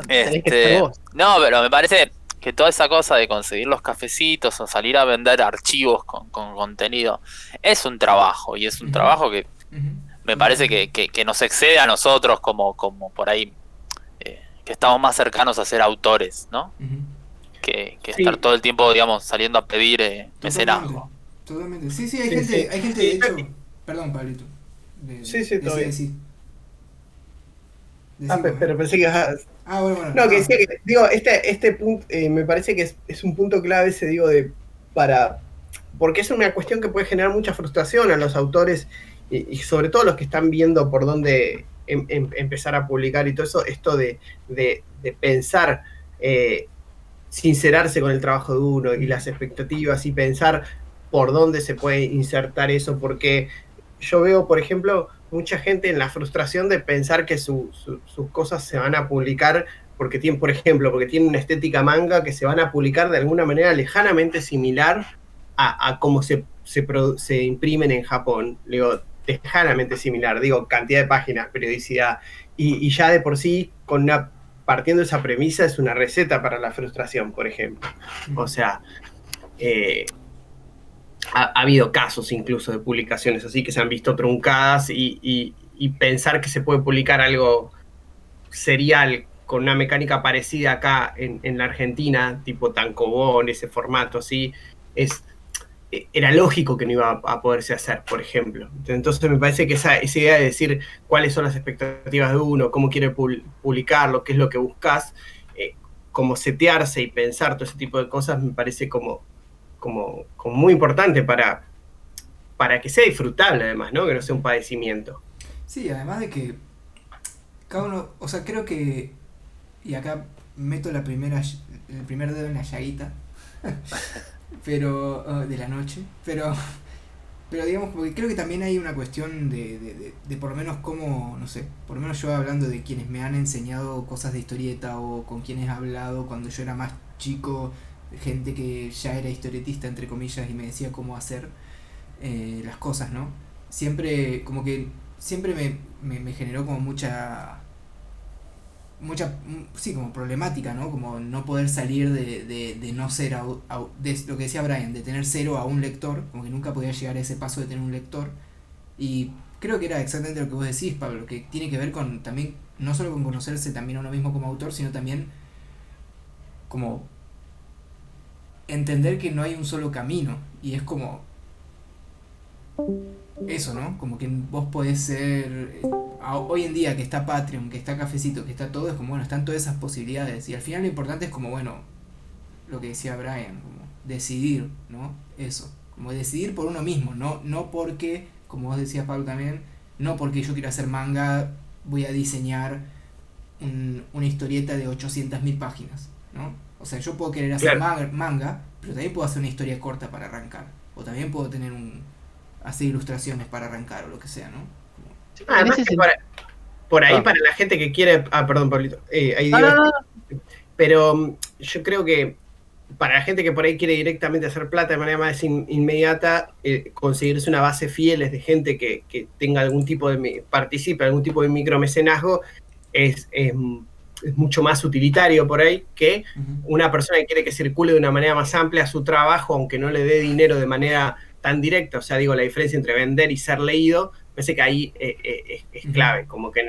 Tenés que ser vos. No, pero me parece que toda esa cosa de conseguir los cafecitos o salir a vender archivos con contenido es un trabajo, y es un Ujú. trabajo que Ujú. me parece que nos excede a nosotros como por ahí, que estamos más cercanos a ser autores, ¿no? Ujú. Que Sí. estar todo el tiempo, digamos, saliendo a pedir mecenazgo. Totalmente. Sí, sí, hay Sí, gente, sí. hay gente Sí, de hecho. Perdón, Pablito. Sí, todo bien. Decí. Pero pensé que ibas a... Bueno. No, que decía que, digo, este punto, me parece que es un punto clave ese, digo, porque es una cuestión que puede generar mucha frustración a los autores y sobre todo los que están viendo por dónde empezar a publicar y todo eso, esto de pensar, sincerarse con el trabajo de uno y las expectativas y pensar por dónde se puede insertar eso, porque yo veo, por ejemplo, mucha gente en la frustración de pensar que sus cosas se van a publicar porque tienen, por ejemplo, porque tienen una estética manga, que se van a publicar de alguna manera lejanamente similar a cómo se imprimen en Japón. Digo, lejanamente similar, digo, cantidad de páginas, periodicidad, y ya de por sí, partiendo de esa premisa, es una receta para la frustración, por ejemplo. O sea, ha habido casos incluso de publicaciones así que se han visto truncadas y pensar que se puede publicar algo serial con una mecánica parecida acá en la Argentina, tipo Tankobon, ese formato así, era lógico que no iba a poderse hacer, por ejemplo. Entonces me parece que esa idea de decir cuáles son las expectativas de uno, cómo quiere publicarlo, qué es lo que buscas, como setearse y pensar todo ese tipo de cosas, me parece como muy importante para que sea disfrutable además, ¿no? Que no sea un padecimiento. Sí, además de que cada uno, o sea, creo que, y acá meto el primer dedo en la llaguita, pero de la noche, pero digamos, porque creo que también hay una cuestión de por lo menos cómo, no sé, por lo menos yo hablando de quienes me han enseñado cosas de historieta o con quienes he hablado cuando yo era más chico, gente que ya era historietista entre comillas y me decía cómo hacer las cosas, ¿no? Siempre me generó como mucha, sí, como problemática, ¿no? Como no poder salir de no ser, de lo que decía Brian, de tener cero a un lector, como que nunca podía llegar a ese paso de tener un lector. Y creo que era exactamente lo que vos decís, Pablo, que tiene que ver con también, no solo con conocerse también a uno mismo como autor, sino también como entender que no hay un solo camino. Y es como eso, ¿no? Como que vos podés ser... Hoy en día que está Patreon, que está Cafecito, que está todo, es como, bueno, están todas esas posibilidades. Y al final lo importante es como, bueno, lo que decía Brian, como decidir, ¿no? Eso, como decidir por uno mismo, no porque, como vos decías Pablo también, no porque yo quiero hacer manga, voy a diseñar una historieta de 800.000 páginas, ¿no? O sea, yo puedo querer hacer manga, pero también puedo hacer una historia corta para arrancar. O también puedo tener hacer ilustraciones para arrancar o lo que sea, ¿no? Además que por ahí para la gente que quiere... perdón, Pablito. Ahí digo, pero yo creo que para la gente que por ahí quiere directamente hacer plata de manera más inmediata, conseguirse una base fieles de gente que tenga algún tipo participe en algún tipo de micromecenazgo es mucho más utilitario por ahí que una persona que quiere que circule de una manera más amplia su trabajo, aunque no le dé dinero de manera tan directa. O sea, digo, la diferencia entre vender y ser leído, me parece que ahí es clave, como que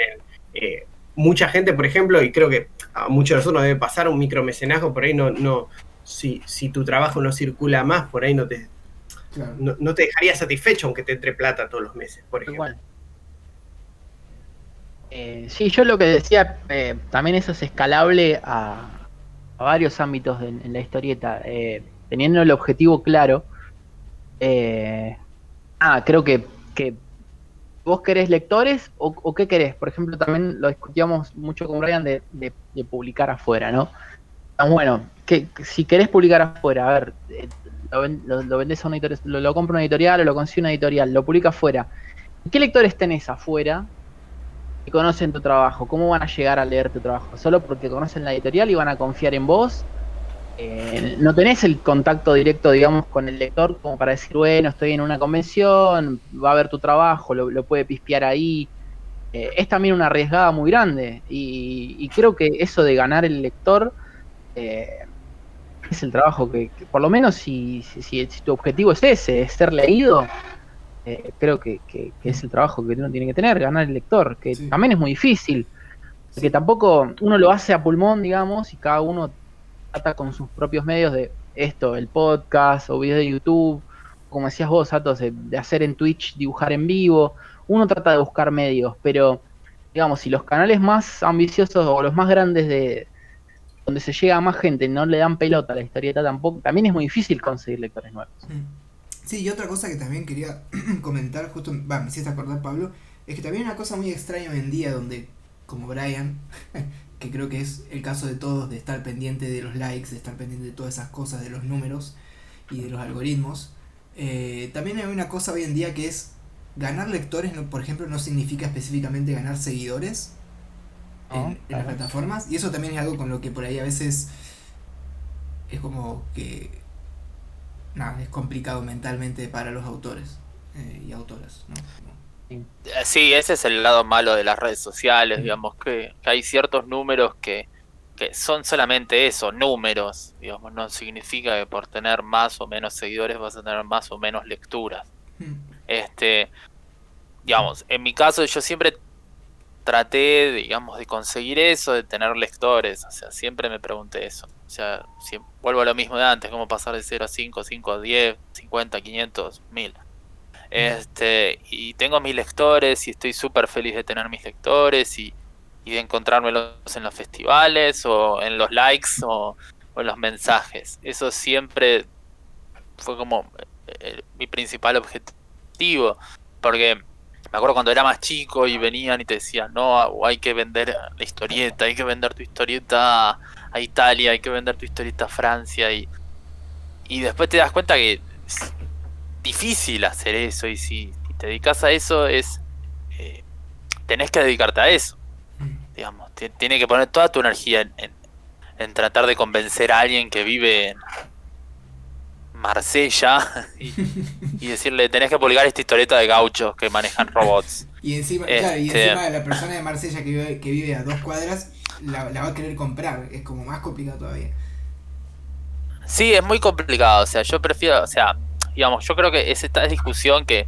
mucha gente, por ejemplo, y creo que a muchos de nosotros debe pasar un micromecenazgo, por ahí si tu trabajo no circula más, por ahí no te dejaría satisfecho aunque te entre plata todos los meses, por ejemplo. Igual. Sí, yo lo que decía, también eso es escalable a varios ámbitos en la historieta, teniendo el objetivo claro. Creo que vos querés lectores o qué querés. Por ejemplo, también lo discutíamos mucho con Brian de publicar afuera, ¿no? Bueno, si querés publicar afuera, a ver, lo vendés a una editorial, lo compra una editorial o lo consigue una editorial, lo publica afuera. ¿Qué lectores tenés afuera que conocen tu trabajo? ¿Cómo van a llegar a leer tu trabajo? ¿Solo porque conocen la editorial y van a confiar en vos? No tenés el contacto directo, digamos, con el lector como para decir, bueno, estoy en una convención, va a ver tu trabajo, lo puede pispear ahí. Es también una arriesgada muy grande y creo que eso de ganar el lector es el trabajo que por lo menos si tu objetivo es ese, es ser leído, creo que es el trabajo que uno tiene que tener, ganar el lector, que Sí. también es muy difícil, porque tampoco uno lo hace a pulmón, digamos, y cada uno trata con sus propios medios de esto, el podcast o videos de YouTube, como decías vos, Atos, de hacer en Twitch, dibujar en vivo, uno trata de buscar medios, pero digamos, si los canales más ambiciosos o los más grandes de donde se llega a más gente no le dan pelota a la historieta tampoco, también es muy difícil conseguir lectores nuevos. Sí, y otra cosa que también quería comentar, justo, me hiciste acordar, Pablo, es que también hay una cosa muy extraña hoy en día donde, como Brian, que creo que es el caso de todos, de estar pendiente de los likes, de estar pendiente de todas esas cosas, de los números y de los algoritmos, también hay una cosa hoy en día que es ganar lectores, por ejemplo, no significa específicamente ganar seguidores en las plataformas, y eso también es algo con lo que por ahí a veces es como que nada, es complicado mentalmente para los autores y autoras, ¿no? Sí, ese es el lado malo de las redes sociales, digamos, que hay ciertos números que son solamente eso, números, digamos, no significa que por tener más o menos seguidores vas a tener más o menos lecturas. Digamos, en mi caso yo siempre traté, digamos, de conseguir eso, de tener lectores, o sea, siempre me pregunté eso, o sea, vuelvo a lo mismo de antes, cómo pasar de 0 a 5, 5 a 10, 50, 500, 1000. Y tengo mis lectores y estoy súper feliz de tener mis lectores y de encontrármelos en los festivales o en los likes o en los mensajes. Eso siempre fue como mi principal objetivo, porque me acuerdo cuando era más chico y venían y te decían, no, hay que vender la historieta, hay que vender tu historieta a Italia, hay que vender tu historieta a Francia y después te das cuenta que es difícil hacer eso y si te dedicas a eso tenés que dedicarte a eso, digamos, tiene que poner toda tu energía en tratar de convencer a alguien que vive en Marsella y decirle tenés que publicar esta historieta de gauchos que manejan robots. Y encima, claro, y encima la persona de Marsella que vive a 2 cuadras la va a querer comprar, es como más complicado todavía. Sí, es muy complicado, o sea, yo prefiero, o sea, digamos, yo creo que es esta discusión que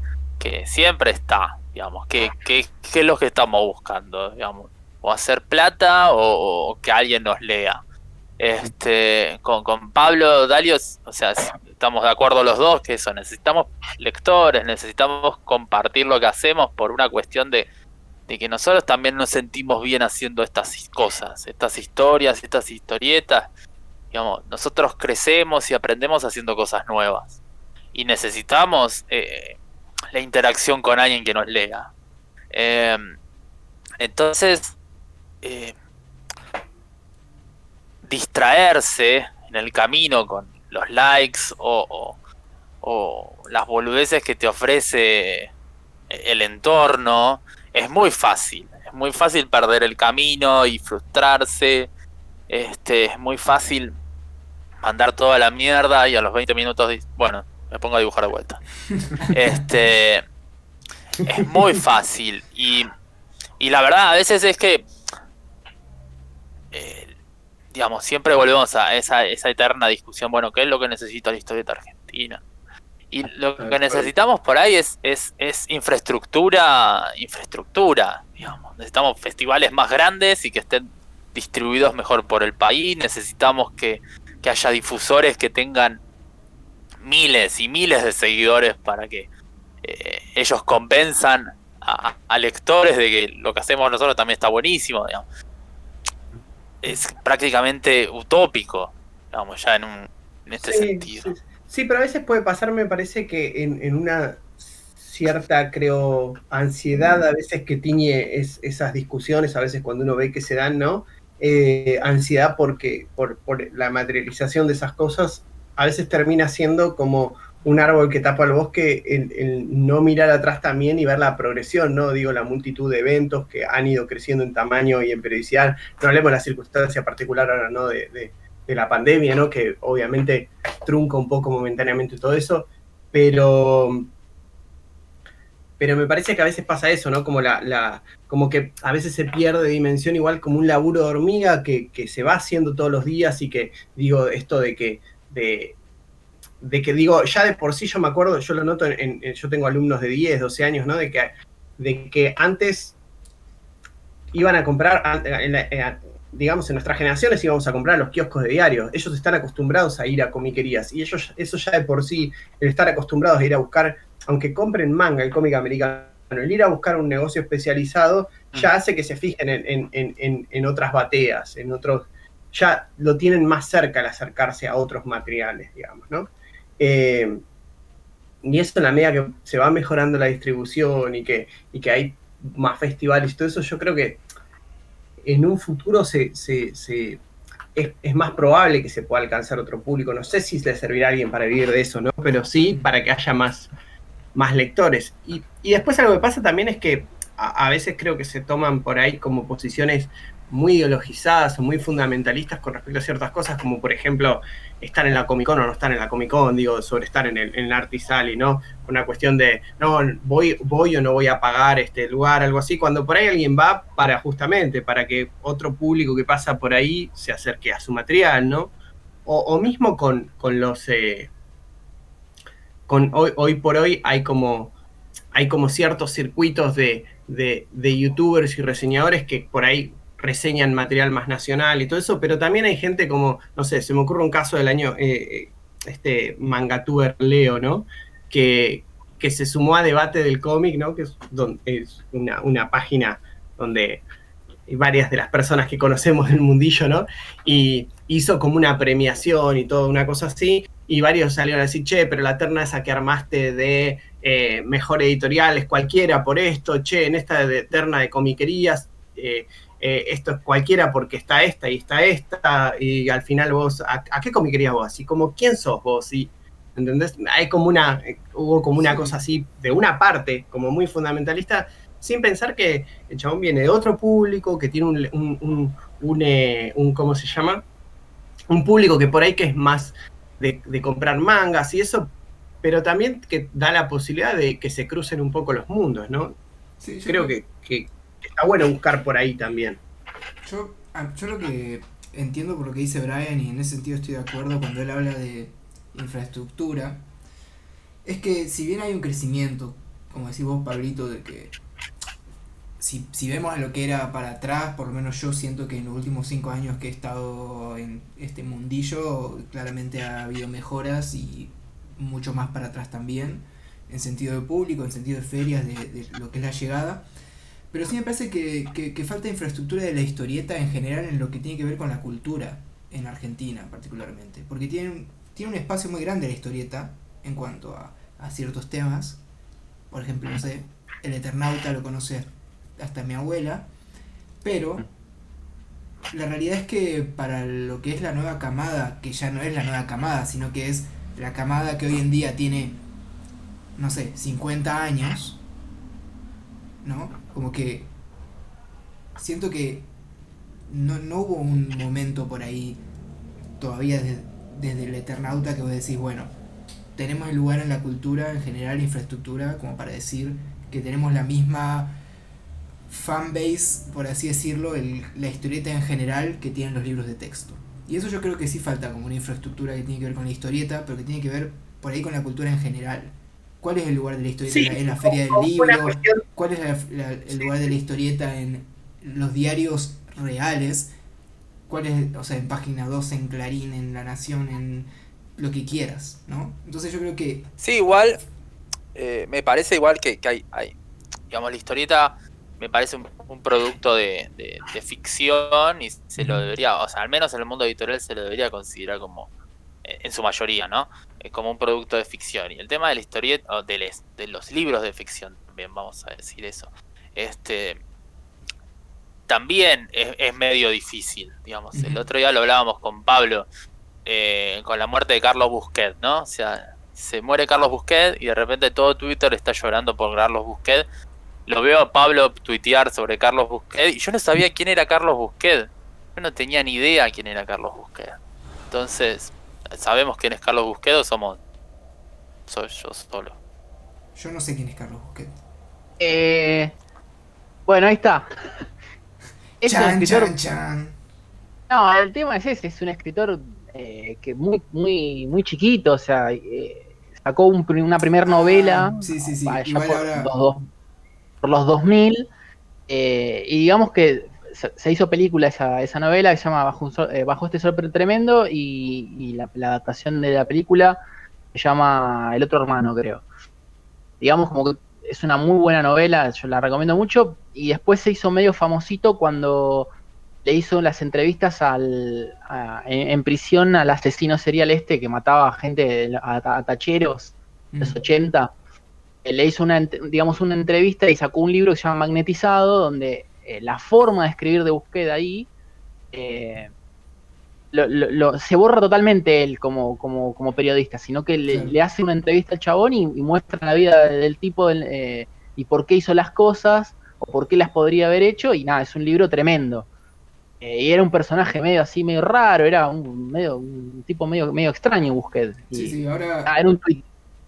siempre está, digamos, que es lo que estamos buscando, digamos, o hacer plata o que alguien nos lea. Con Pablo Dalio, o sea, estamos de acuerdo los dos que eso, necesitamos lectores, necesitamos compartir lo que hacemos por una cuestión de que nosotros también nos sentimos bien haciendo estas cosas, estas historias, estas historietas, digamos, nosotros crecemos y aprendemos haciendo cosas nuevas y necesitamos la interacción con alguien que nos lea. Entonces, distraerse en el camino con los likes o las boludeces que te ofrece el entorno es muy fácil perder el camino y frustrarse, es muy fácil mandar toda la mierda y a los 20 minutos bueno, me pongo a dibujar de vuelta. Es muy fácil y la verdad a veces es que digamos, siempre volvemos a esa eterna discusión, bueno, ¿qué es lo que necesita la historieta argentina? Y lo que necesitamos por ahí es infraestructura, digamos. Necesitamos festivales más grandes y que estén distribuidos mejor por el país, necesitamos que haya difusores que tengan miles y miles de seguidores para que ellos convenzan a lectores de que lo que hacemos nosotros también está buenísimo, digamos. Es prácticamente utópico, digamos, ya en este sentido. Sí, pero a veces puede pasar, me parece que en una cierta, creo, ansiedad a veces que tiñe esas discusiones, a veces cuando uno ve que se dan, ¿no? Ansiedad por la materialización de esas cosas, a veces termina siendo como un árbol que tapa el bosque, el no mirar atrás también y ver la progresión, ¿no? Digo, la multitud de eventos que han ido creciendo en tamaño y en periodicidad. No hablemos de la circunstancia particular ahora, ¿no? De la pandemia, ¿no? Que obviamente trunca un poco momentáneamente todo eso, pero me parece que a veces pasa eso, ¿no? Como como que a veces se pierde dimensión, igual como un laburo de hormiga que se va haciendo todos los días, y que, digo, esto de que digo, ya de por sí yo me acuerdo, yo lo noto yo tengo alumnos de 10, 12 años, ¿no? De que antes iban a comprar, digamos, en nuestras generaciones íbamos a comprar los kioscos de diarios. Ellos están acostumbrados a ir a comiquerías, y eso ya de por sí, el estar acostumbrados a ir a buscar, aunque compren manga, el cómic americano, el ir a buscar un negocio especializado ya hace que se fijen en otras bateas, en otros, ya lo tienen más cerca al acercarse a otros materiales, digamos, ¿no? Y eso, en la medida que se va mejorando la distribución y que hay más festivales y todo eso, yo creo que en un futuro es más probable que se pueda alcanzar otro público. No sé si le servirá a alguien para vivir de eso, ¿no? Pero sí para que haya más lectores. Y después algo que pasa también es que a veces creo que se toman por ahí como posiciones muy ideologizadas o muy fundamentalistas con respecto a ciertas cosas, como por ejemplo estar en la Comic Con o no estar en la Comic Con, digo, sobre estar en el Artisali, ¿no? Una cuestión de, no, voy o no voy a pagar este lugar, algo así, cuando por ahí alguien va justamente para que otro público que pasa por ahí se acerque a su material, ¿no? O mismo con los... hoy por hoy hay como ciertos circuitos de youtubers y reseñadores que por ahí reseñan material más nacional y todo eso, pero también hay gente como, no sé, se me ocurre un caso del año, mangatuber Leo, ¿no? Que se sumó a Debate del Cómic, ¿no? Que es una página donde varias de las personas que conocemos del mundillo, ¿no? Y hizo como una premiación y toda una cosa así, y varios salieron a decir, che, pero la terna esa que armaste de mejor editorial es cualquiera por esto, che, en esta terna de comiquerías, esto es cualquiera porque está esta y está esta, y al final vos, ¿a qué comiquerías vos? Y como, ¿quién sos vos? Y, ¿entendés? Hubo como una cosa así, de una parte, como muy fundamentalista, sin pensar que el chabón viene de otro público, que tiene un ¿cómo se llama? Un público que por ahí que es más de comprar mangas y eso, pero también que da la posibilidad de que se crucen un poco los mundos, ¿no? Sí, creo que está bueno buscar por ahí también. Yo lo que entiendo por lo que dice Brian, y en ese sentido estoy de acuerdo cuando él habla de infraestructura, es que si bien hay un crecimiento, como decís vos, Pablito, de que si vemos a lo que era para atrás, por lo menos yo siento que en los últimos 5 años que he estado en este mundillo, claramente ha habido mejoras, y mucho más para atrás también, en sentido de público, en sentido de ferias, de lo que es la llegada. Pero sí me parece que falta infraestructura de la historieta en general en lo que tiene que ver con la cultura en Argentina particularmente, porque tiene un espacio muy grande la historieta en cuanto a ciertos temas. Por ejemplo, no sé, el Eternauta lo conoce hasta mi abuela, pero la realidad es que para lo que es la nueva camada, que ya no es la nueva camada, sino que es la camada que hoy en día tiene, no sé, 50 años, ¿no? Como que siento que no hubo un momento por ahí todavía desde el Eternauta que vos decís, bueno, tenemos el lugar en la cultura en general, infraestructura, como para decir que tenemos la misma fanbase, por así decirlo, la historieta en general que tienen los libros de texto. Y eso yo creo que sí falta como una infraestructura que tiene que ver con la historieta, pero que tiene que ver por ahí con la cultura en general. ¿Cuál es el lugar de la historieta en la feria del libro? ¿Cuál es el lugar de la historieta en los diarios reales? ¿Cuál es, o sea, en Página 12, en Clarín, en La Nación, en lo que quieras, ¿no? Entonces yo creo que... Sí, igual, me parece igual que hay, digamos, la historieta me parece un producto de ficción, y se lo debería, o sea, al menos en el mundo editorial se lo debería considerar como, en su mayoría, ¿no? Como un producto de ficción. Y el tema de la historieta, o de los libros de ficción, también vamos a decir eso, también es medio difícil, digamos. El otro día lo hablábamos con Pablo, con la muerte de Carlos Busquets, ¿no? O sea, se muere Carlos Busquets y de repente todo Twitter está llorando por Carlos Busquets. Lo veo a Pablo tuitear sobre Carlos Busquets y yo no sabía quién era Carlos Busquets. Yo no tenía ni idea quién era Carlos Busquets. Entonces, ¿sabemos quién es Carlos Busquets o soy yo solo? Yo no sé quién es Carlos Busquets. Bueno, ahí está. Es un Chan, escritor. chan, chan. No, el tema es ese, es un escritor que muy chiquito, o sea, sacó una primera novela Sí, sí, sí. allá Igual ahora. por los 2000, y digamos que se hizo película esa novela que se llama Bajo este sol tremendo, y la adaptación de la película se llama El otro hermano, creo. Digamos como que es una muy buena novela, yo la recomiendo mucho, y después se hizo medio famosito cuando le hizo las entrevistas en prisión al asesino serial que mataba a gente, a tacheros, de los 80. Le hizo digamos, una entrevista y sacó un libro que se llama Magnetizado, donde la forma de escribir de Busquets ahí se borra totalmente él como periodista, sino que Claro. le hace una entrevista al chabón y muestra la vida del tipo y por qué hizo las cosas o por qué las podría haber hecho, y nada, es un libro tremendo. Y era un personaje medio así, medio raro, era un tipo medio extraño Busquets. Sí, sí, ahora. Era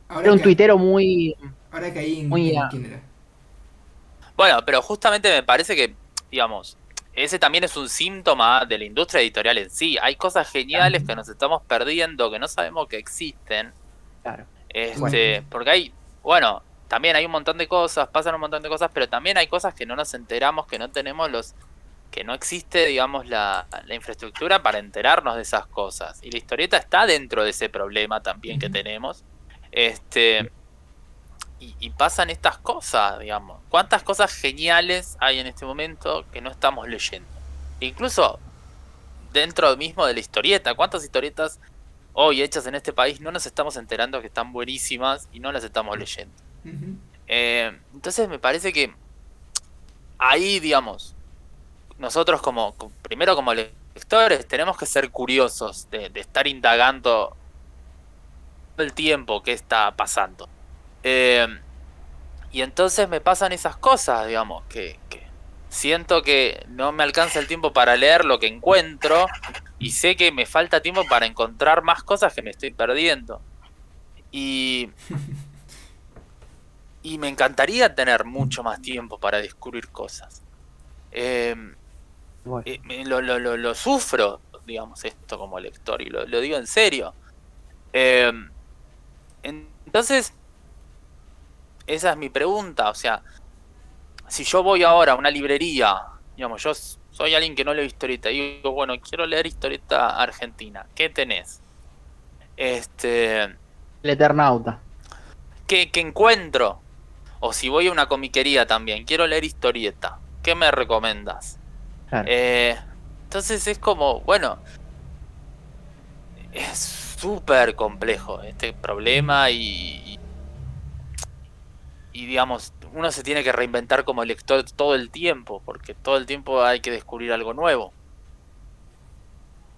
Ahora un que, tuitero muy, ahora caí muy en quién era. Bueno, pero justamente me parece que, digamos, ese también es un síntoma de la industria editorial en sí. Hay cosas geniales que nos estamos perdiendo, que no sabemos que existen. claro. Porque hay, bueno, también hay un montón de cosas, pasan un montón de cosas, pero también hay cosas que no nos enteramos, que no tenemos que no existe, digamos, la infraestructura para enterarnos de esas cosas. Y la historieta está dentro de ese problema también que tenemos. Y pasan estas cosas, digamos. ¿Cuántas cosas geniales hay en este momento que no estamos leyendo? Incluso dentro mismo de la historieta, ¿cuántas historietas hoy hechas en este país no nos estamos enterando que están buenísimas y no las estamos leyendo? Entonces me parece que ahí, digamos, nosotros primero como lectores tenemos que ser curiosos de estar indagando todo el tiempo que está pasando. Y entonces me pasan esas cosas, digamos, que siento que no me alcanza el tiempo para leer lo que encuentro y sé que me falta tiempo para encontrar más cosas que me estoy perdiendo. Y me encantaría tener mucho más tiempo para descubrir cosas. Bueno. Lo sufro, digamos, esto como lector, y lo digo en serio. Entonces, esa es mi pregunta. O sea, si yo voy ahora a una librería, digamos, yo soy alguien que no leo historieta y digo, bueno, quiero leer historieta argentina, ¿qué tenés? El Eternauta. ¿Qué encuentro? O si voy a una comiquería también, quiero leer historieta, ¿qué me recomendas? Claro. Entonces es como, bueno, es súper complejo este problema y digamos, uno se tiene que reinventar como lector todo el tiempo, porque todo el tiempo hay que descubrir algo nuevo.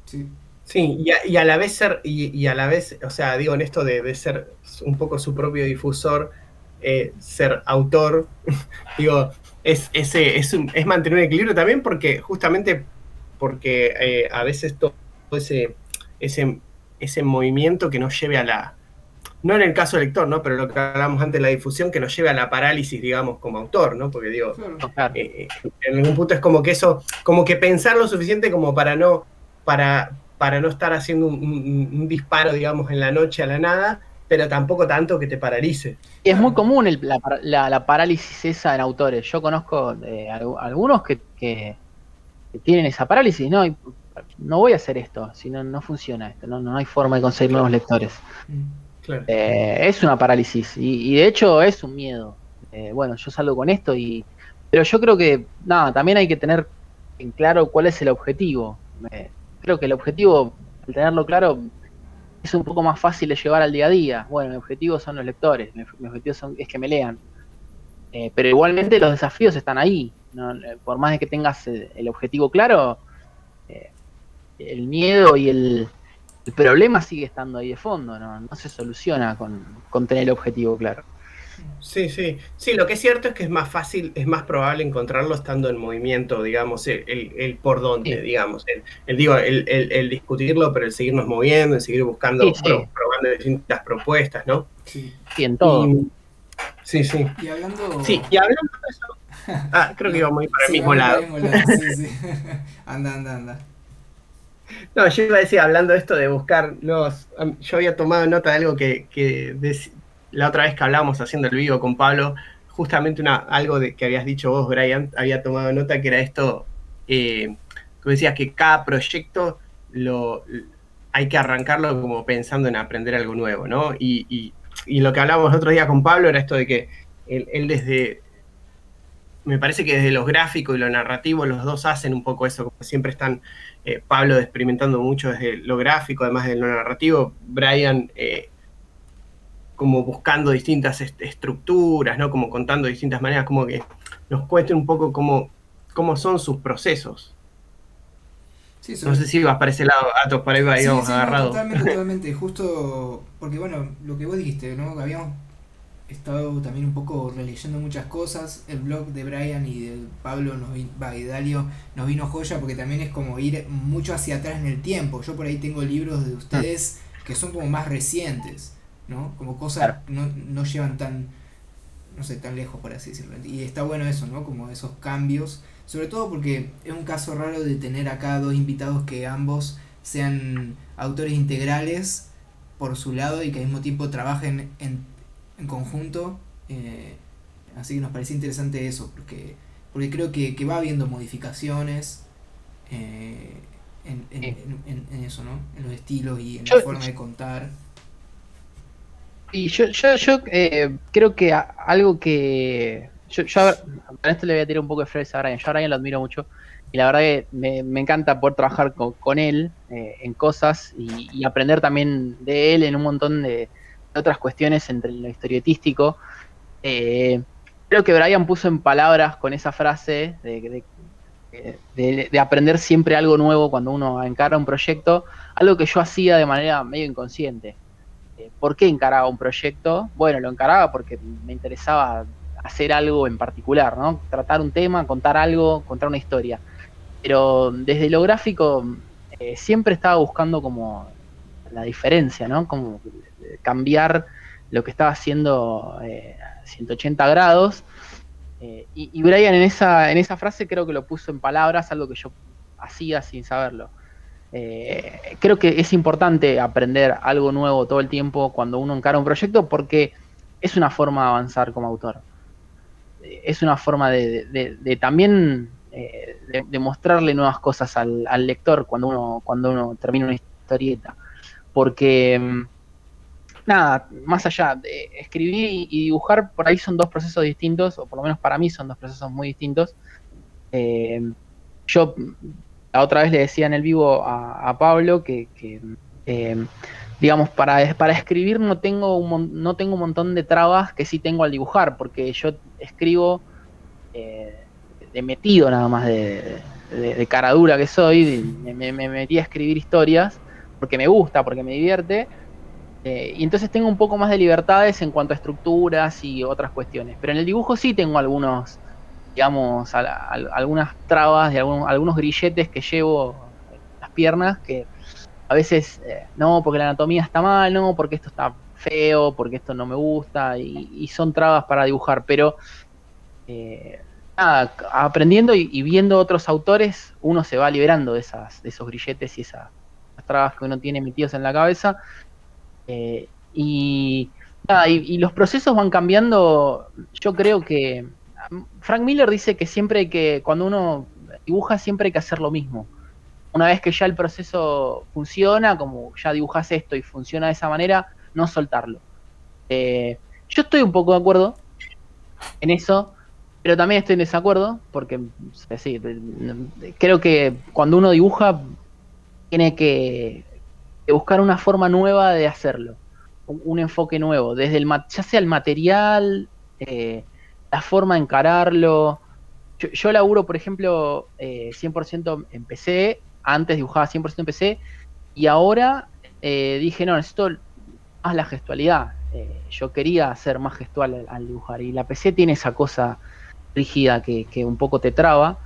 Sí. Sí, y a la vez y a la vez, o sea, digo, en esto de ser un poco su propio difusor, ser autor, digo, es mantener un equilibrio también, porque justamente porque a veces todo ese movimiento que nos lleve a la, no en el caso del lector, ¿no? Pero lo que hablamos antes de la difusión, que nos lleve a la parálisis, digamos, como autor, ¿no? Porque digo, Claro. en algún punto es como que eso, como que pensar lo suficiente como para no estar haciendo un disparo, digamos, en la noche a la nada, pero tampoco tanto que te paralice. Y es muy común la parálisis esa en autores. Yo conozco algunos que tienen esa parálisis, ¿no? Y no voy a hacer esto, si no funciona esto, no hay forma de conseguir nuevos lectores. Claro. Es una parálisis y de hecho es un miedo. Bueno, yo salgo con esto pero yo creo que, nada, también hay que tener en claro cuál es el objetivo. Creo que el objetivo, al tenerlo claro, es un poco más fácil de llevar al día a día. Bueno, mi objetivo son los lectores, mi objetivo es que me lean. Pero igualmente los desafíos están ahí, ¿no? Por más de que tengas el objetivo claro, el miedo y el problema sigue estando ahí de fondo, no se soluciona con tener el objetivo claro. Sí, sí. Sí, lo que es cierto es que es más fácil, es más probable encontrarlo estando en movimiento, digamos, el por dónde, Sí, digamos. El discutirlo, pero el seguirnos moviendo, el seguir buscando, sí, probando distintas propuestas, ¿no? Sí. sí, en Y todo. sí, sí. Y hablando... Sí, y hablando de eso. Creo que No, íbamos a ir para el sí, mismo vamos para lado. el mismo lado, sí, sí. Anda, anda, anda. No, yo iba a decir, hablando de esto de buscar nuevos. Yo había tomado nota de algo la otra vez que hablábamos haciendo el vivo con Pablo, justamente algo que habías dicho vos, Brian, había tomado nota que era esto, que decías que cada proyecto hay que arrancarlo como pensando en aprender algo nuevo, ¿no? Y lo que hablábamos el otro día con Pablo era esto de que él me parece que desde los gráficos y lo narrativo los dos hacen un poco eso, como siempre están Pablo experimentando mucho desde lo gráfico, además de lo narrativo, Brian como buscando distintas estructuras, ¿no? Como contando de distintas maneras, como que nos cuente un poco cómo son sus procesos. Sí, No sé si vas para ese lado, Atos, para ahí sí, íbamos sí, no, agarrados. totalmente, totalmente. Justo porque, bueno, lo que vos dijiste, ¿no? Que habíamos estado también un poco releyendo muchas cosas. El blog de Brian y de Pablo y Dalio nos vino joya porque también es como ir mucho hacia atrás en el tiempo. Yo por ahí tengo libros de ustedes que son como más recientes, ¿no? Como cosas Claro. que no llevan tan, no sé, tan lejos, por así decirlo. Y está bueno eso, ¿no? Como esos cambios. Sobre todo porque es un caso raro de tener acá dos invitados que ambos sean autores integrales por su lado y que al mismo tiempo trabajen en conjunto. Así que nos parecía interesante eso, porque creo que va habiendo modificaciones eh, Sí. en eso, ¿no? En los estilos y en la Yo, forma de contar. y yo creo que algo que. Para esto le voy a tirar un poco de flores a Brian. Yo a Brian lo admiro mucho. Y la verdad que me encanta poder trabajar con él en cosas y aprender también de él en un montón de otras cuestiones entre lo historietístico. Eh, Creo que Brian puso en palabras con esa frase de aprender siempre algo nuevo cuando uno encara un proyecto, algo que yo hacía de manera medio inconsciente. ¿Por qué encaraba un proyecto? Bueno, lo encaraba porque me interesaba hacer algo en particular, ¿no? Tratar un tema, contar algo, contar una historia. Pero desde lo gráfico siempre estaba buscando como la diferencia, ¿no? Como cambiar lo que estaba haciendo 180 grados. Y Brian en esa frase creo que lo puso en palabras, algo que yo hacía sin saberlo. Creo que es importante aprender algo nuevo todo el tiempo cuando uno encara un proyecto porque es una forma de avanzar como autor. Es una forma de también de mostrarle nuevas cosas al lector cuando uno termina una historieta. Porque, nada, más allá de escribir y dibujar, por ahí son dos procesos distintos, o por lo menos para mí son dos procesos muy distintos. Eh, yo la otra vez le decía en el vivo a Pablo que eh, digamos, para escribir no tengo un montón de trabas que sí tengo al dibujar, porque yo escribo de metido nada más de cara dura que soy, me metí a escribir historias porque me gusta, porque me divierte, y entonces tengo un poco más de libertades en cuanto a estructuras y otras cuestiones, pero en el dibujo sí tengo digamos, algunas trabas y algunos grilletes que llevo en las piernas que a veces no, porque la anatomía está mal, no, porque esto está feo, porque esto no me gusta, y son trabas para dibujar, pero eh, nada, aprendiendo y viendo otros autores, uno se va liberando de esos grilletes y esas trabas que uno tiene metidos en la cabeza, y nada, y los procesos van cambiando. Yo creo que Frank Miller dice que cuando uno dibuja, siempre hay que hacer lo mismo. Una vez que ya el proceso funciona, como ya dibujas esto y funciona de esa manera, no soltarlo. Yo estoy un poco de acuerdo en eso, pero también estoy en desacuerdo, porque sí, creo que cuando uno dibuja, tiene que buscar una forma nueva de hacerlo, un enfoque nuevo, desde ya sea el material, la forma de encararlo. Yo laburo, por ejemplo, 100% en PC, antes dibujaba 100% en PC, y ahora dije, no, necesito más la gestualidad. Yo quería hacer más gestual al dibujar, y la PC tiene esa cosa rígida que un poco te traba.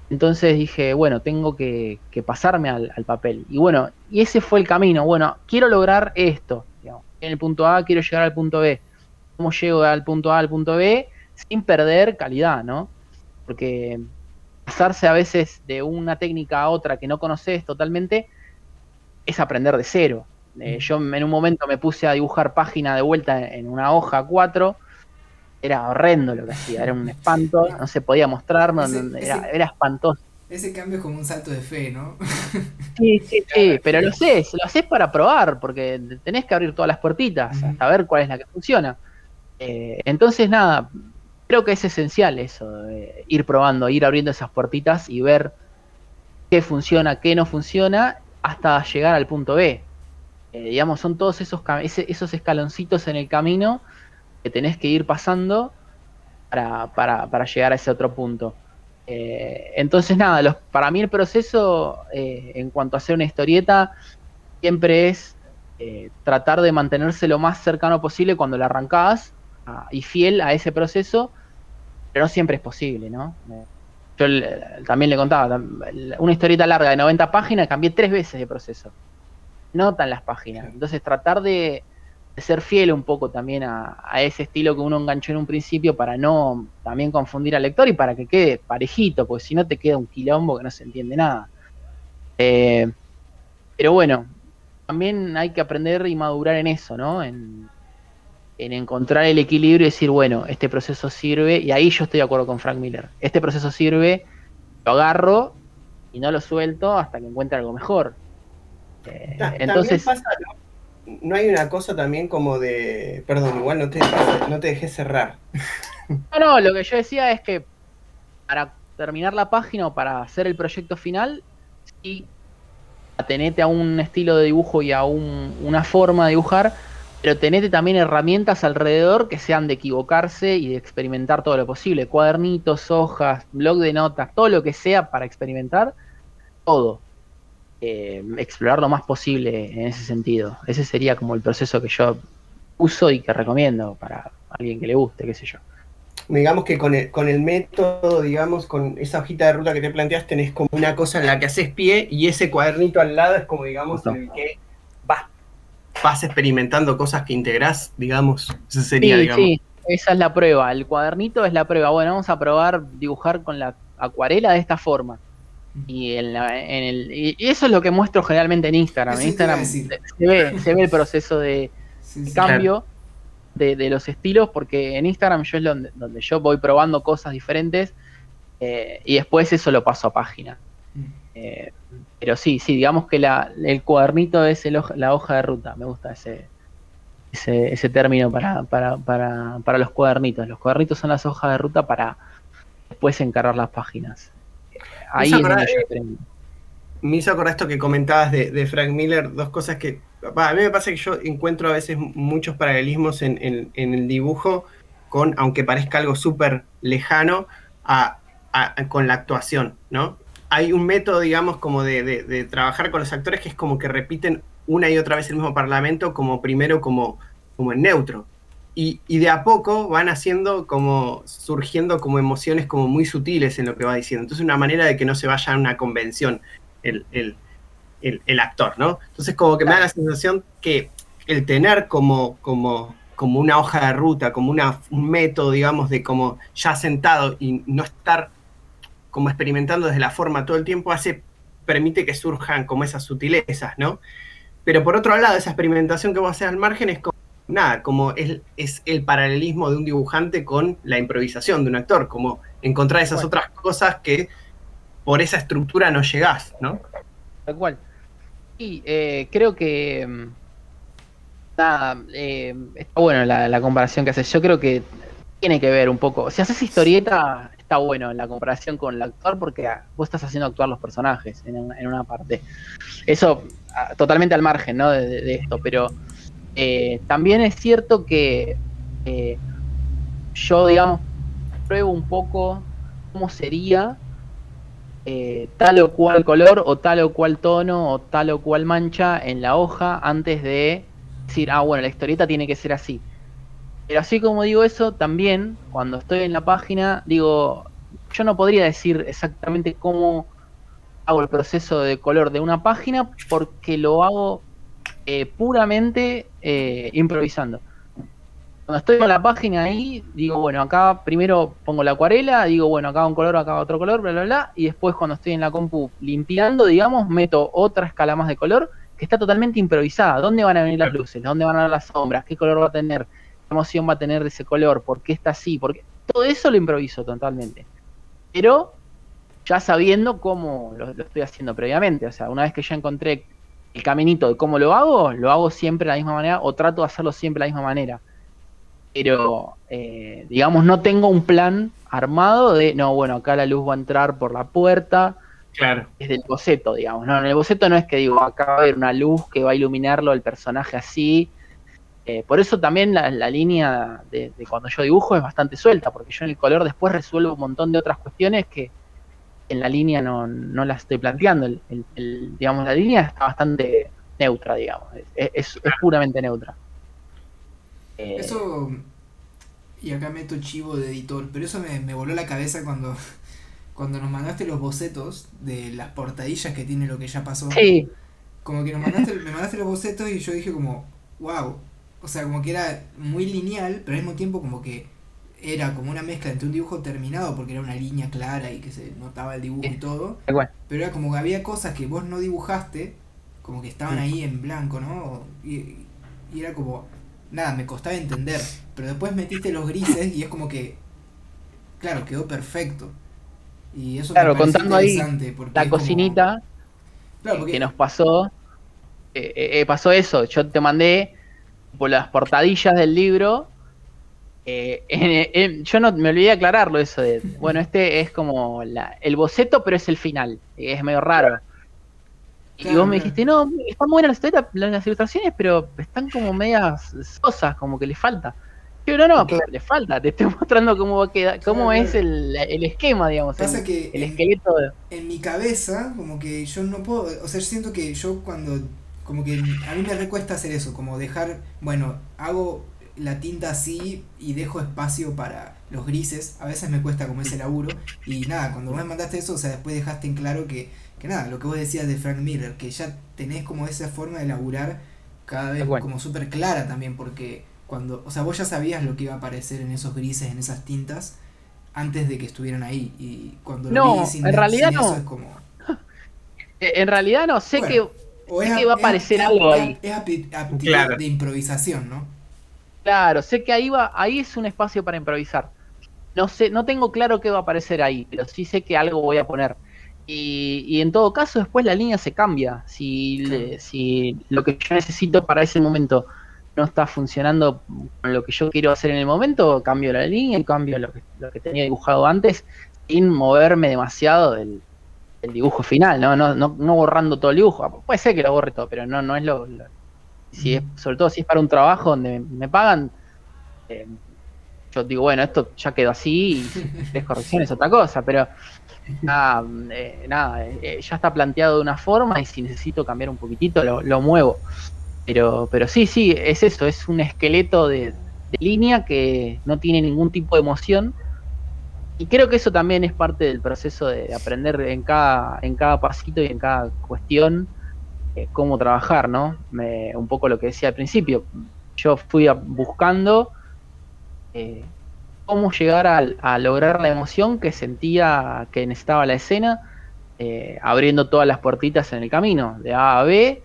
Entonces dije, bueno, tengo que pasarme al papel. Y bueno, y ese fue el camino. Bueno, quiero lograr esto. Digamos. En el punto A quiero llegar al punto B. ¿Cómo llego al punto A al punto B sin perder calidad, ¿no? Porque pasarse a veces de una técnica a otra que no conoces totalmente es aprender de cero. Yo en un momento me puse a dibujar página de vuelta en una hoja 4. Era horrendo lo que hacía, era un espanto, no se podía mostrar, era espantoso. Ese cambio es como un salto de fe, ¿no? Sí, pero lo haces para probar, porque tenés que abrir todas las puertitas hasta ver cuál es la que funciona. Entonces, nada, creo que es esencial eso, ir probando, ir abriendo esas puertitas y ver qué funciona, qué no funciona, hasta llegar al punto B. Digamos, son todos esos escaloncitos en el camino que tenés que ir pasando para llegar a ese otro punto. Entonces, nada, para mí el proceso, en cuanto a hacer una historieta, siempre es tratar de mantenerse lo más cercano posible cuando la arrancás, y fiel a ese proceso, pero no siempre es posible, ¿no? Yo también le contaba, una historieta larga de 90 páginas, cambié 3 veces de proceso. Notan las páginas. Entonces, tratar de ser fiel un poco también a ese estilo que uno enganchó en un principio, para no también confundir al lector y para que quede parejito, porque si no te queda un quilombo que no se entiende nada. Pero bueno, también hay que aprender y madurar en eso, ¿no? En encontrar el equilibrio y decir, bueno, este proceso sirve, y ahí yo estoy de acuerdo con Frank Miller. Este proceso sirve, lo agarro y no lo suelto hasta que encuentre algo mejor. Entonces también pasa, ¿no hay una cosa también como de... Perdón, igual no te dejé cerrar. No, lo que yo decía es que para terminar la página o para hacer el proyecto final, sí, atenete a un estilo de dibujo y a una forma de dibujar, pero tenete también herramientas alrededor que sean de equivocarse y de experimentar todo lo posible. Cuadernitos, hojas, blog de notas, todo lo que sea para experimentar, todo. Explorar lo más posible en ese sentido. Ese sería como el proceso que yo uso y que recomiendo para alguien que le guste, qué sé yo. Digamos que con el método, digamos, con esa hojita de ruta que te planteas, tenés como una cosa en la que haces pie, y ese cuadernito al lado es como, digamos, en el que vas experimentando cosas que integrás, digamos. Eso sería, digamos. Sí, esa es la prueba. El cuadernito es la prueba. Bueno, vamos a probar dibujar con la acuarela de esta forma. Y eso es lo que muestro generalmente en Instagram. Eso en Instagram se ve el proceso de cambio, claro, de los estilos, porque en Instagram yo es donde yo voy probando cosas diferentes, y después eso lo paso a página. Pero sí, digamos que el cuadernito es la hoja de ruta. Me gusta ese término para los cuadernitos. Los cuadernitos son las hojas de ruta para después encargar las páginas. Ahí es donde yo aprendo. Me hizo acordar esto que comentabas de Frank Miller, dos cosas que... a mí me pasa que yo encuentro a veces muchos paralelismos en el dibujo, aunque parezca algo súper lejano, con la actuación, ¿no? Hay un método, digamos, como de trabajar con los actores, que es como que repiten una y otra vez el mismo parlamento, como primero como en neutro. Y de a poco van surgiendo como emociones como muy sutiles en lo que va diciendo. Entonces, una manera de que no se vaya a una convención el actor, ¿no? Entonces, como que me da la sensación que el tener como una hoja de ruta, como un método, digamos, de como ya sentado y no estar como experimentando desde la forma todo el tiempo, permite que surjan como esas sutilezas, ¿no? Pero por otro lado, esa experimentación que vos haces al margen es como es el paralelismo de un dibujante con la improvisación de un actor, como encontrar esas otras cosas que por esa estructura no llegás, ¿no? Tal cual. Y creo que está bueno la comparación que haces. Yo creo que tiene que ver un poco. Si haces historieta, está bueno la comparación con el actor, porque vos estás haciendo actuar los personajes en una parte. Eso totalmente al margen, ¿no? de esto, pero también es cierto que yo, digamos, pruebo un poco cómo sería tal o cual color o tal o cual tono o tal o cual mancha en la hoja antes de decir, bueno, la historieta tiene que ser así. Pero así como digo eso, también cuando estoy en la página, digo, yo no podría decir exactamente cómo hago el proceso de color de una página porque lo hago puramente improvisando. Cuando estoy en la página ahí, digo, bueno, acá primero pongo la acuarela, digo, bueno, acá un color, acá otro color, bla, bla, bla, y después cuando estoy en la compu limpiando, digamos, meto otra escala más de color que está totalmente improvisada. ¿Dónde van a venir las luces? ¿Dónde van a venir las sombras? ¿Qué color va a tener? ¿Qué emoción va a tener ese color? ¿Por qué está así? Porque todo eso lo improviso totalmente. Pero ya sabiendo cómo lo estoy haciendo previamente. O sea, una vez que ya encontré el caminito de cómo lo hago siempre de la misma manera o trato de hacerlo siempre de la misma manera. Pero, digamos, no tengo un plan armado de, no, bueno, acá la luz va a entrar por la puerta. Claro. Es del boceto, digamos. No, en el boceto no es que digo, acá va a haber una luz que va a iluminarlo el personaje así. Por eso también la línea de cuando yo dibujo es bastante suelta, porque yo en el color después resuelvo un montón de otras cuestiones que en la línea no las estoy planteando. Digamos, la línea está bastante neutra, digamos. Es puramente neutra. Eso, y acá meto chivo de editor, pero eso me voló la cabeza cuando nos mandaste los bocetos de las portadillas que tiene lo que ya pasó. Sí. Como que me mandaste los bocetos y yo dije como, wow. O sea, como que era muy lineal, pero al mismo tiempo como que era como una mezcla entre un dibujo terminado, porque era una línea clara y que se notaba el dibujo y todo. Bueno. Pero era como que había cosas que vos no dibujaste, como que estaban ahí en blanco, ¿no? Y era como, nada, me costaba entender. Pero después metiste los grises y es como que, claro, quedó perfecto. Y eso Claro, me parece contando ahí interesante. Porque la es como, cocinita claro, porque, que nos pasó. Pasó eso. Yo te mandé por las portadillas del libro. Yo no me olvidé de aclararlo eso de, bueno, este es como el boceto, pero es el final. Es medio raro. Y claro, vos me claro. dijiste, no, están buenas las ilustraciones, pero están como medias sosas, como que le falta. Yo, no, Claro. le falta, te estoy mostrando cómo va a quedar, cómo Claro, es claro. el esquema, digamos, Pasa que el esqueleto de... en mi cabeza, como que yo no puedo, o sea, yo siento que yo cuando, como que a mí me recuesta hacer eso, como dejar, bueno, hago la tinta así y dejo espacio para los grises, a veces me cuesta como ese laburo, y nada, cuando vos me mandaste eso, o sea, después dejaste en claro que nada, lo que vos decías de Frank Miller, que ya tenés como esa forma de laburar cada vez Bueno. como súper clara también, porque cuando, o sea, vos ya sabías lo que iba a aparecer en esos grises, en esas tintas, antes de que estuvieran ahí. Y cuando lo vi No, en realidad sin eso no. es como. En realidad no, sé Bueno, o sé que va a aparecer algo ahí. es aptitud Claro. de improvisación, ¿no? Claro, sé que ahí es un espacio para improvisar. No sé, no tengo claro qué va a aparecer ahí, pero sí sé que algo voy a poner. Y en todo caso, después la línea se cambia. Claro. Si lo que yo necesito para ese momento no está funcionando con lo que yo quiero hacer en el momento, cambio la línea y cambio lo que tenía dibujado antes sin moverme demasiado del dibujo final, no borrando todo el dibujo. Puede ser que lo borre todo, pero no es si es, sobre todo si es para un trabajo donde me pagan, yo digo, bueno, esto ya quedó así y si querés correcciones es otra cosa, pero ya está planteado de una forma y si necesito cambiar un poquitito lo muevo. Pero sí, es eso, es un esqueleto de línea que no tiene ningún tipo de emoción. Y creo que eso también es parte del proceso de aprender en cada pasito y en cada cuestión cómo trabajar, ¿no? Un poco lo que decía al principio. Yo fui buscando cómo llegar a lograr la emoción que sentía que necesitaba la escena, abriendo todas las puertitas en el camino, de A a B,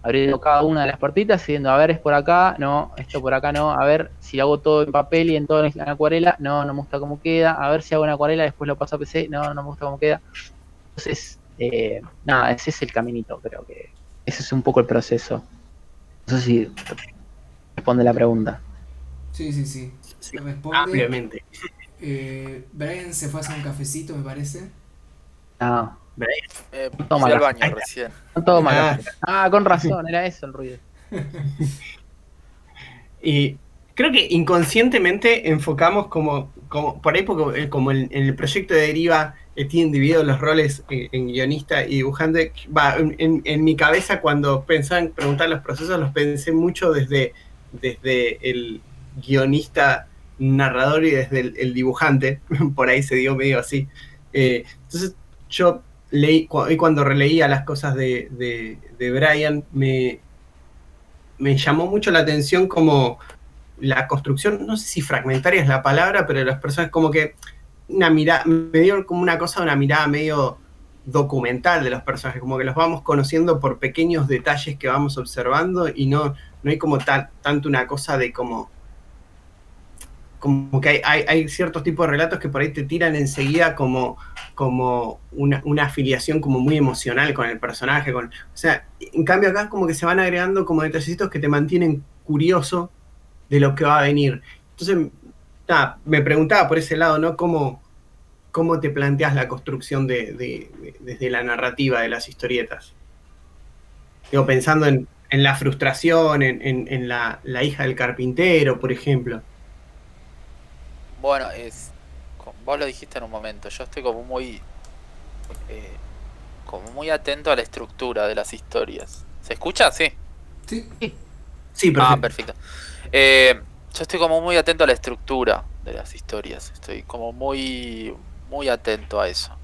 abriendo cada una de las puertitas, diciendo, a ver, es por acá, no, esto por acá no, a ver, si hago todo en papel y en todo en acuarela, no me gusta cómo queda, a ver si hago en acuarela, después lo paso a PC, no me gusta cómo queda. Entonces, ese es el caminito, creo que ese es un poco el proceso. No sé si responde la pregunta. Sí. Sí, Responde. ampliamente. Brian se fue a hacer un cafecito, me parece. No. Fui al baño recién. No toma café. Con razón, era eso el ruido. Y creo que inconscientemente enfocamos como por ahí, porque como en el proyecto de Deriva tienen divididos los roles en guionista y dibujante. En mi cabeza, cuando pensaba en preguntar los procesos, los pensé mucho desde el guionista narrador y desde el dibujante. Por ahí se dio medio así. Entonces yo leí, y cuando releía las cosas de Brian, me llamó mucho la atención como la construcción, no sé si fragmentaria es la palabra, pero las personas como que una mirada, me dio como una cosa, una mirada medio documental de los personajes, como que los vamos conociendo por pequeños detalles que vamos observando y no hay como tanto una cosa de como que hay ciertos tipos de relatos que por ahí te tiran enseguida como una afiliación como muy emocional con el personaje. O sea, en cambio acá como que se van agregando como detallitos que te mantienen curioso de lo que va a venir. Entonces, nada, me preguntaba por ese lado, ¿no? ¿Cómo te planteas la construcción desde la narrativa de las historietas? Digo, pensando en la frustración, en la hija del carpintero, por ejemplo. Bueno, vos lo dijiste en un momento, yo estoy como muy atento a la estructura de las historias. ¿Se escucha? Sí. Sí. Sí, perfecto. Ah, perfecto. Yo estoy como muy atento a la estructura de las historias. Estoy como muy, muy atento a eso.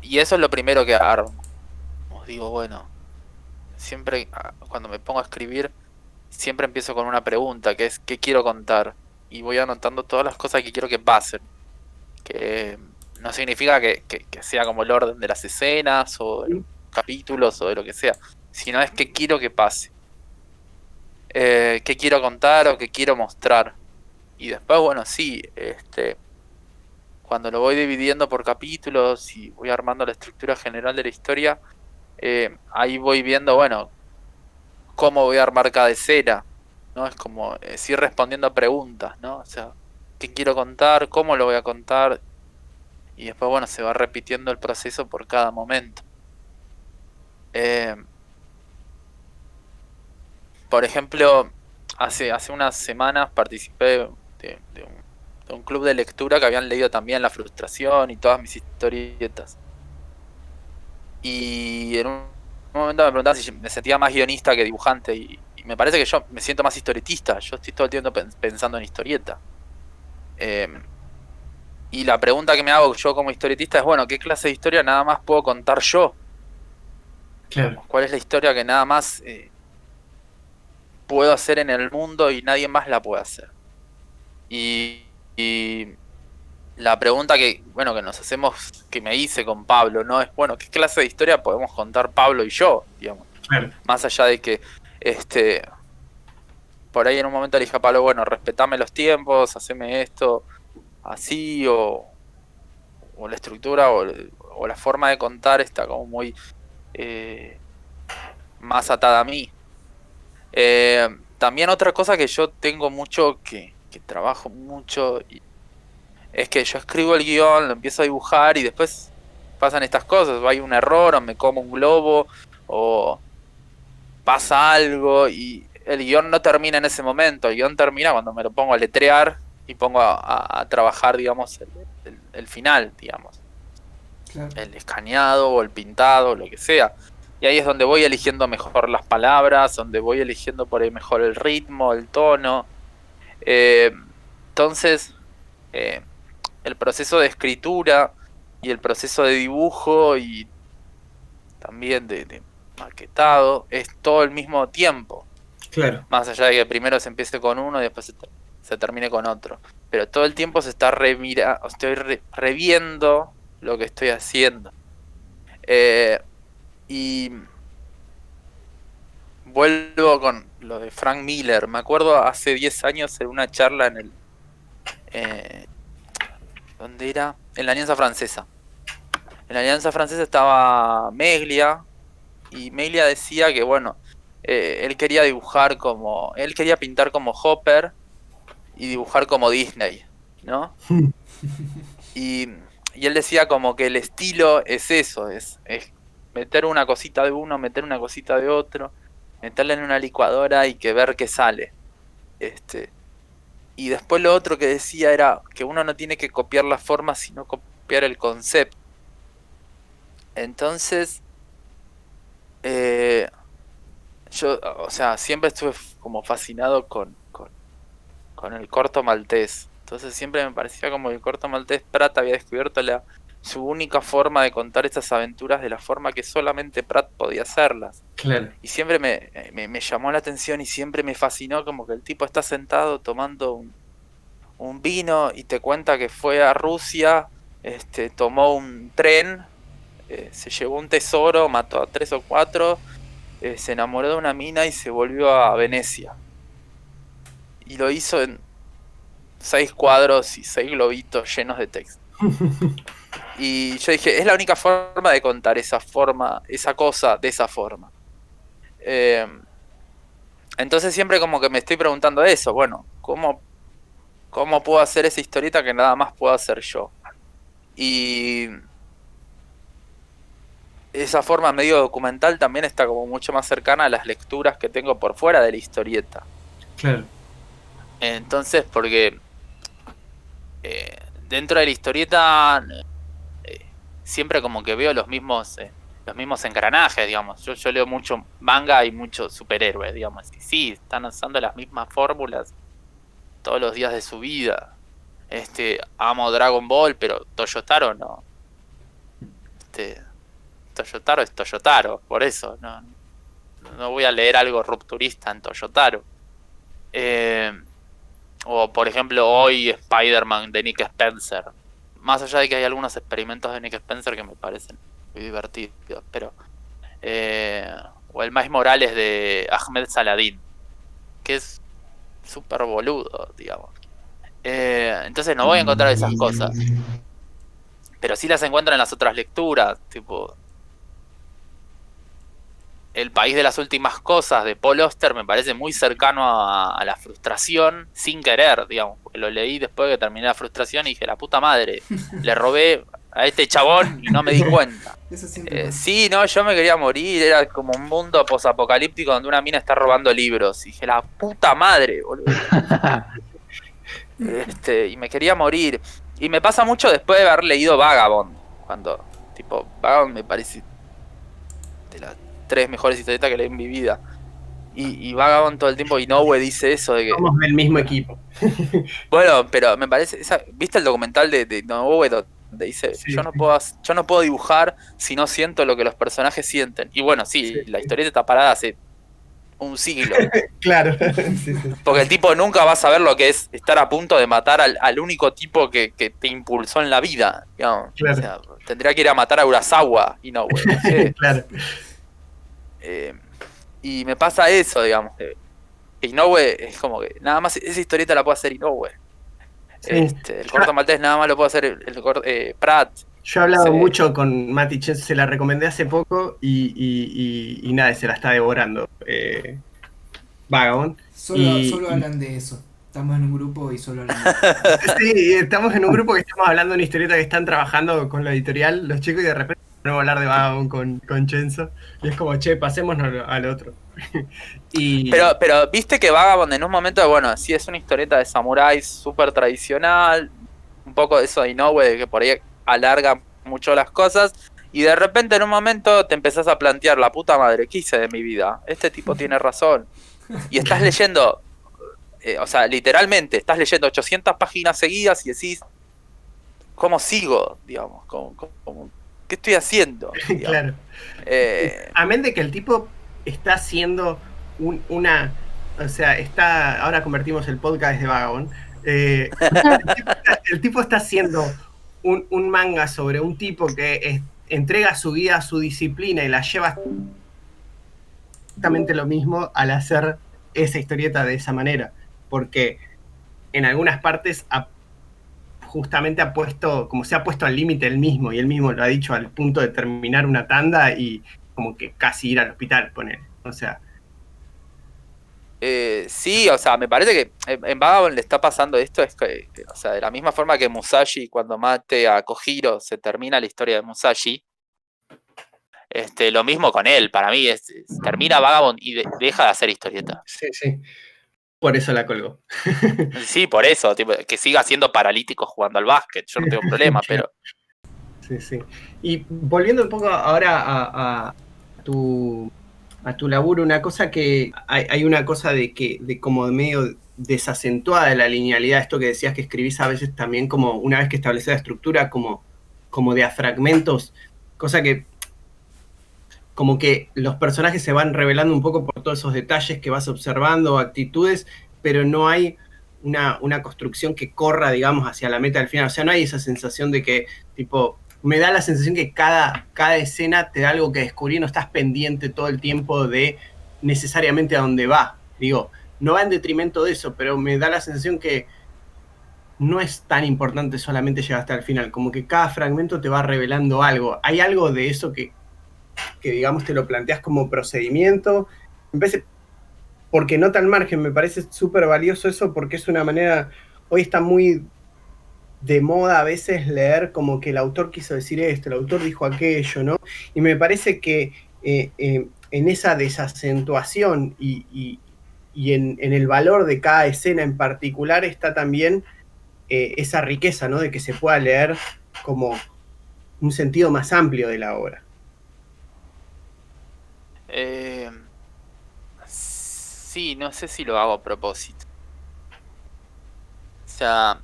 Y eso es lo primero que armo. Os digo, bueno, siempre cuando me pongo a escribir, siempre empiezo con una pregunta, que es ¿qué quiero contar? Y voy anotando todas las cosas que quiero que pasen. Que no significa que sea como el orden de las escenas o de los capítulos o de lo que sea, sino es que quiero que pase. Qué quiero contar o qué quiero mostrar. Y después, bueno, sí, cuando lo voy dividiendo por capítulos y voy armando la estructura general de la historia, ahí voy viendo, bueno, cómo voy a armar cada escena, ¿no? Es como ir respondiendo a preguntas, ¿no? O sea, ¿qué quiero contar? ¿Cómo lo voy a contar? Y después, bueno, se va repitiendo el proceso por cada momento. Por ejemplo, hace unas semanas participé de un club de lectura que habían leído también La Frustración y todas mis historietas. Y en un momento me preguntaban si me sentía más guionista que dibujante. Y me parece que yo me siento más historietista. Yo estoy todo el tiempo pensando en historieta. Y la pregunta que me hago yo como historietista es, bueno, ¿qué clase de historia nada más puedo contar yo? Claro. ¿Cuál es la historia que nada más puedo hacer en el mundo y nadie más la puede hacer? Y la pregunta que nos hacemos, que me hice con Pablo, ¿no? Es, bueno, ¿qué clase de historia podemos contar Pablo y yo, digamos? Claro. Más allá de que por ahí en un momento le dije a Pablo, bueno, respetame los tiempos, haceme esto así, o la estructura o la forma de contar está como muy más atada a mí. También otra cosa que yo tengo mucho, que trabajo mucho, es que yo escribo el guión, lo empiezo a dibujar y después pasan estas cosas, o hay un error, o me como un globo, o pasa algo y el guión no termina en ese momento, el guión termina cuando me lo pongo a letrear y pongo a trabajar, digamos, el final, digamos. Claro. El escaneado o el pintado, lo que sea. Y ahí es donde voy eligiendo mejor las palabras, donde voy eligiendo por ahí mejor el ritmo, el tono. Entonces, el proceso de escritura y el proceso de dibujo y también de maquetado es todo el mismo tiempo. Claro. Más allá de que primero se empiece con uno y después se termine con otro. Pero todo el tiempo se está estoy reviendo lo que estoy haciendo. Y vuelvo con lo de Frank Miller. Me acuerdo hace 10 años en una charla en ¿dónde era? En la Alianza Francesa. En la Alianza Francesa estaba Meglia. Y Meglia decía que, bueno, él quería él quería pintar como Hopper y dibujar como Disney, ¿no? Y él decía como que el estilo es eso, es meter una cosita de uno, meter una cosita de otro, meterla en una licuadora y que ver qué sale. Y después lo otro que decía era que uno no tiene que copiar las formas, sino copiar el concepto. Entonces, yo, o sea, siempre estuve como fascinado con el corto maltés. Entonces siempre me parecía como que el corto maltés Pratt había descubierto su única forma de contar estas aventuras de la forma que solamente Pratt podía hacerlas. Claro. Y siempre me llamó la atención y siempre me fascinó como que el tipo está sentado tomando un vino y te cuenta que fue a Rusia, tomó un tren, se llevó un tesoro, mató a 3 o 4, se enamoró de una mina y se volvió a Venecia. Y lo hizo en 6 cuadros y 6 globitos llenos de texto. Y yo dije, es la única forma de contar esa cosa de esa forma. Entonces siempre como que me estoy preguntando eso, bueno, ¿cómo puedo hacer esa historieta que nada más puedo hacer yo? Y esa forma medio documental también está como mucho más cercana a las lecturas que tengo por fuera de la historieta. Claro. Entonces, porque dentro de la historieta siempre como que veo los mismos engranajes, digamos. Yo leo mucho manga y mucho superhéroe, digamos. Y sí, están usando las mismas fórmulas todos los días de su vida. Amo Dragon Ball, pero Toyotaro no. Toyotaro es Toyotaro, por eso no voy a leer algo rupturista en Toyotaro. O por ejemplo hoy Spider-Man de Nick Spencer. Más allá de que hay algunos experimentos de Nick Spencer que me parecen muy divertidos, pero o el Miles Morales de Ahmed Saladin, que es súper boludo, digamos. Entonces no voy a encontrar esas cosas, pero sí las encuentro en las otras lecturas, tipo El país de las últimas cosas de Paul Auster me parece muy cercano a la frustración sin querer, digamos. Porque lo leí después de que terminé la frustración y dije, la puta madre, le robé a este chabón y no me di cuenta. Eso siempre pasa. Sí, no, yo me quería morir, era como un mundo posapocalíptico donde una mina está robando libros. Y dije, la puta madre, boludo. Y me quería morir. Y me pasa mucho después de haber leído Vagabond. Cuando, tipo, Vagabond me parece de las 3 mejores historietas que leí en mi vida. Y Vagabond todo el tiempo, Inoue dice eso de que... Somos del mismo equipo. Bueno, pero me parece... ¿Viste el documental de Inoue donde dice, Sí, yo no puedo dibujar si no siento lo que los personajes sienten? Y bueno, sí, la historieta está parada hace un siglo. Claro. Sí. Porque el tipo nunca va a saber lo que es estar a punto de matar al único tipo que te impulsó en la vida, digamos. Claro. O sea, tendría que ir a matar a Urasawa, Inoue, no sé. Claro. Y me pasa eso, digamos. Inoue es como que nada más esa historieta la puede hacer Inoue. Sí. El corto maltés nada más lo puede hacer Pratt. Yo he hablado Sí. mucho con Mati Chen, se la recomendé hace poco y nada, se la está devorando. Vagabond. Solo hablan de eso. Estamos en un grupo y solo hablan de eso. Sí, estamos en un grupo que estamos hablando de una historieta que están trabajando con la editorial, los chicos, y de repente ponemos a hablar de Vagabond con Chenzo. Y es como, che, pasémonos al otro. Pero viste que Vagabond en un momento, bueno, sí es una historieta de samuráis súper tradicional, un poco eso de Inoue, de que por ahí alarga mucho las cosas, y de repente en un momento te empezás a plantear, la puta madre, ¿qué hice de mi vida? Este tipo tiene razón. Y estás leyendo, o sea, literalmente, estás leyendo 800 páginas seguidas y decís, ¿cómo sigo? Digamos, ¿qué estoy haciendo? Digamos. Claro. Amén de que el tipo está haciendo o sea, ahora convertimos el podcast de Vagabond. El tipo está haciendo un manga sobre un tipo que entrega su vida a su disciplina y la lleva exactamente lo mismo al hacer esa historieta de esa manera, porque en algunas partes justamente como se ha puesto al límite él mismo, y él mismo lo ha dicho al punto de terminar una tanda y como que casi ir al hospital, poner. O sea, sí, o sea, me parece que en Vagabond le está pasando esto, o sea, de la misma forma que Musashi cuando mate a Kojiro se termina la historia de Musashi, lo mismo con él, para mí termina Vagabond y deja de hacer historieta. Sí. Por eso la colgó. Sí, por eso, tipo, que siga siendo paralítico jugando al básquet, yo no tengo problema, pero Sí, sí. Y volviendo un poco ahora a tu, a tu laburo, una cosa que hay una cosa de como medio desacentuada de la linealidad, esto que decías que escribís a veces también como una vez que estableces la estructura como de a fragmentos, cosa que como que los personajes se van revelando un poco por todos esos detalles que vas observando, actitudes, pero no hay una construcción que corra, digamos, hacia la meta del final. O sea, no hay esa sensación de que, tipo, me da la sensación que cada escena te da algo que descubrir, no estás pendiente todo el tiempo de necesariamente a dónde va. Digo, no va en detrimento de eso, pero me da la sensación que no es tan importante solamente llegar hasta el final, como que cada fragmento te va revelando algo. Hay algo de eso que digamos te lo planteas como procedimiento, porque nota al margen, me parece súper valioso eso porque es una manera, hoy está muy de moda a veces leer como que el autor quiso decir esto, el autor dijo aquello, ¿no? Y me parece que en esa desacentuación y en el valor de cada escena en particular está también esa riqueza, ¿no? De que se pueda leer como un sentido más amplio de la obra. Sí, no sé si lo hago a propósito. O sea,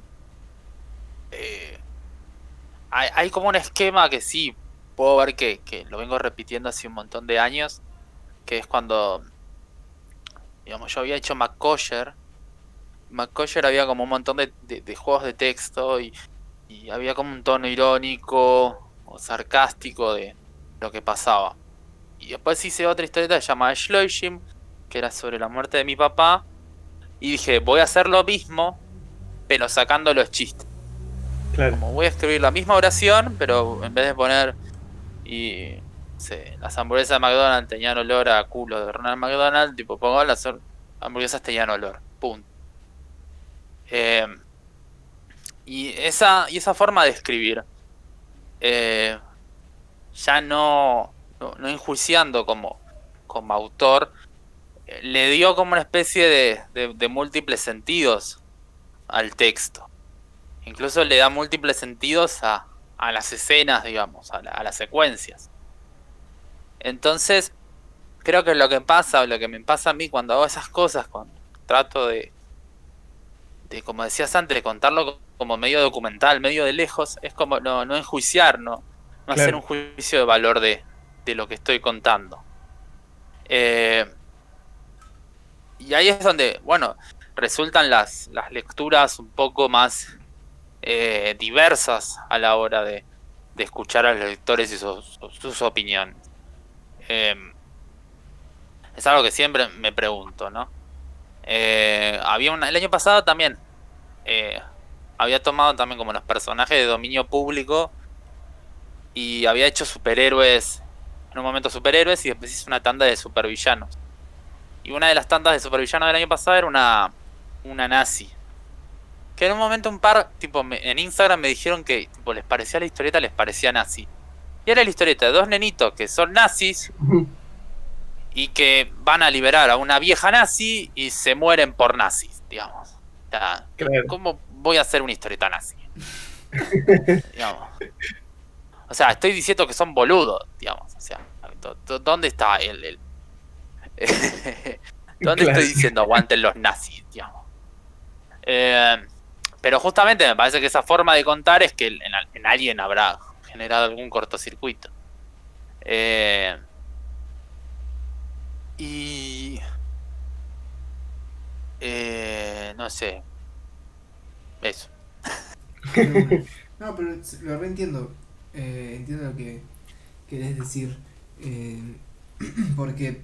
hay como un esquema que sí puedo ver que lo vengo repitiendo hace un montón de años, que es cuando, digamos, yo había hecho McCosher. McCosher había como un montón de juegos de texto y había como un tono irónico o sarcástico de lo que pasaba. Y después hice otra historieta llamada Shloishim, que era sobre la muerte de mi papá. Y dije, voy a hacer lo mismo, pero sacando los chistes. Claro. Como voy a escribir la misma oración, pero en vez de poner las hamburguesas de McDonald's tenían olor a culo de Ronald McDonald, tipo pongo las hamburguesas tenían olor. Punto. Y esa forma de escribir, ya no enjuiciando como autor, le dio como una especie de múltiples sentidos al texto. Incluso le da múltiples sentidos a las escenas, digamos, a las secuencias. Entonces, creo que lo que me pasa a mí cuando hago esas cosas, cuando trato de como decías antes, de contarlo como medio documental, medio de lejos, es como no enjuiciar, no Claro. hacer un juicio de valor de lo que estoy contando. Y ahí es donde, bueno, resultan las lecturas un poco más diversas a la hora de escuchar a los lectores y sus opiniones. Es algo que siempre me pregunto, ¿no? El año pasado también había tomado también como los personajes de dominio público y había hecho superhéroes, en un momento superhéroes, y después hice una tanda de supervillanos. Y una de las tandas de supervillanos del año pasado era una nazi. Que en un momento un par, tipo, en Instagram me dijeron que tipo, les parecía la historieta, les parecía nazi. Y era la historieta de dos nenitos que son nazis y que van a liberar a una vieja nazi y se mueren por nazis, digamos. O sea, Claro. ¿cómo voy a hacer una historieta nazi? Digamos. O sea, estoy diciendo que son boludos, digamos. O sea, ¿dónde está el ¿dónde Claro. estoy diciendo aguanten los nazis, digamos? Pero justamente me parece que esa forma de contar es que en alguien habrá generado algún cortocircuito. Y no sé. Eso. No, pero lo reentiendo. Entiendo lo que querés decir. Porque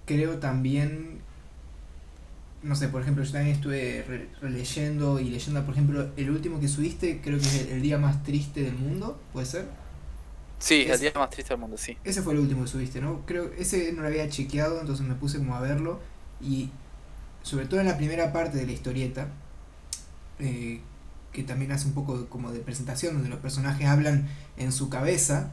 creo también, no sé, por ejemplo, yo también estuve releyendo y leyendo, por ejemplo, el último que subiste, creo que es el día más triste del mundo, ¿puede ser? Sí, el día más triste del mundo, sí. Ese fue el último que subiste, ¿no? Creo ese no lo había chequeado, entonces me puse como a verlo y sobre todo en la primera parte de la historieta, que también hace un poco como de presentación, donde los personajes hablan en su cabeza,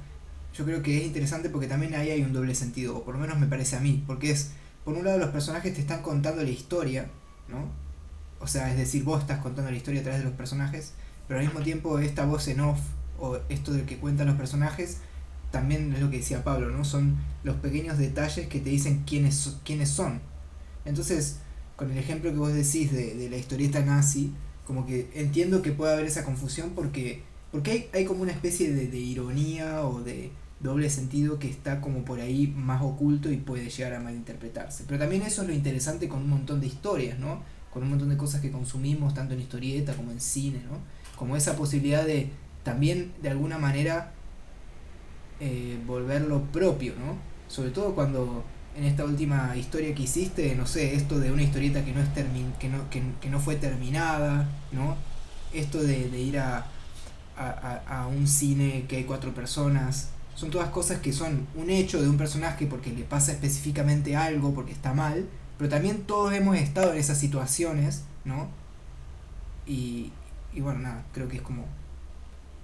yo creo que es interesante porque también ahí hay un doble sentido, o por lo menos me parece a mí, porque es, por un lado los personajes te están contando la historia, ¿no? O sea, es decir, vos estás contando la historia a través de los personajes, pero al mismo tiempo esta voz en off, o esto de que cuentan los personajes, también es lo que decía Pablo, ¿no? Son los pequeños detalles que te dicen quiénes son. Entonces, con el ejemplo que vos decís de la historieta nazi, como que entiendo que puede haber esa confusión porque hay como una especie de ironía o de doble sentido que está como por ahí más oculto y puede llegar a malinterpretarse. Pero también eso es lo interesante con un montón de historias, ¿no? Con un montón de cosas que consumimos, tanto en historieta como en cine, ¿no? Como esa posibilidad de también de alguna manera volverlo propio, ¿no? Sobre todo cuando en esta última historia que hiciste, no sé, esto de una historieta que no es que no fue terminada, ¿no? Esto de ir a un cine que hay 4 personas, son todas cosas que son un hecho de un personaje porque le pasa específicamente algo, porque está mal, pero también todos hemos estado en esas situaciones, ¿no? Y, y bueno, nada, creo que es como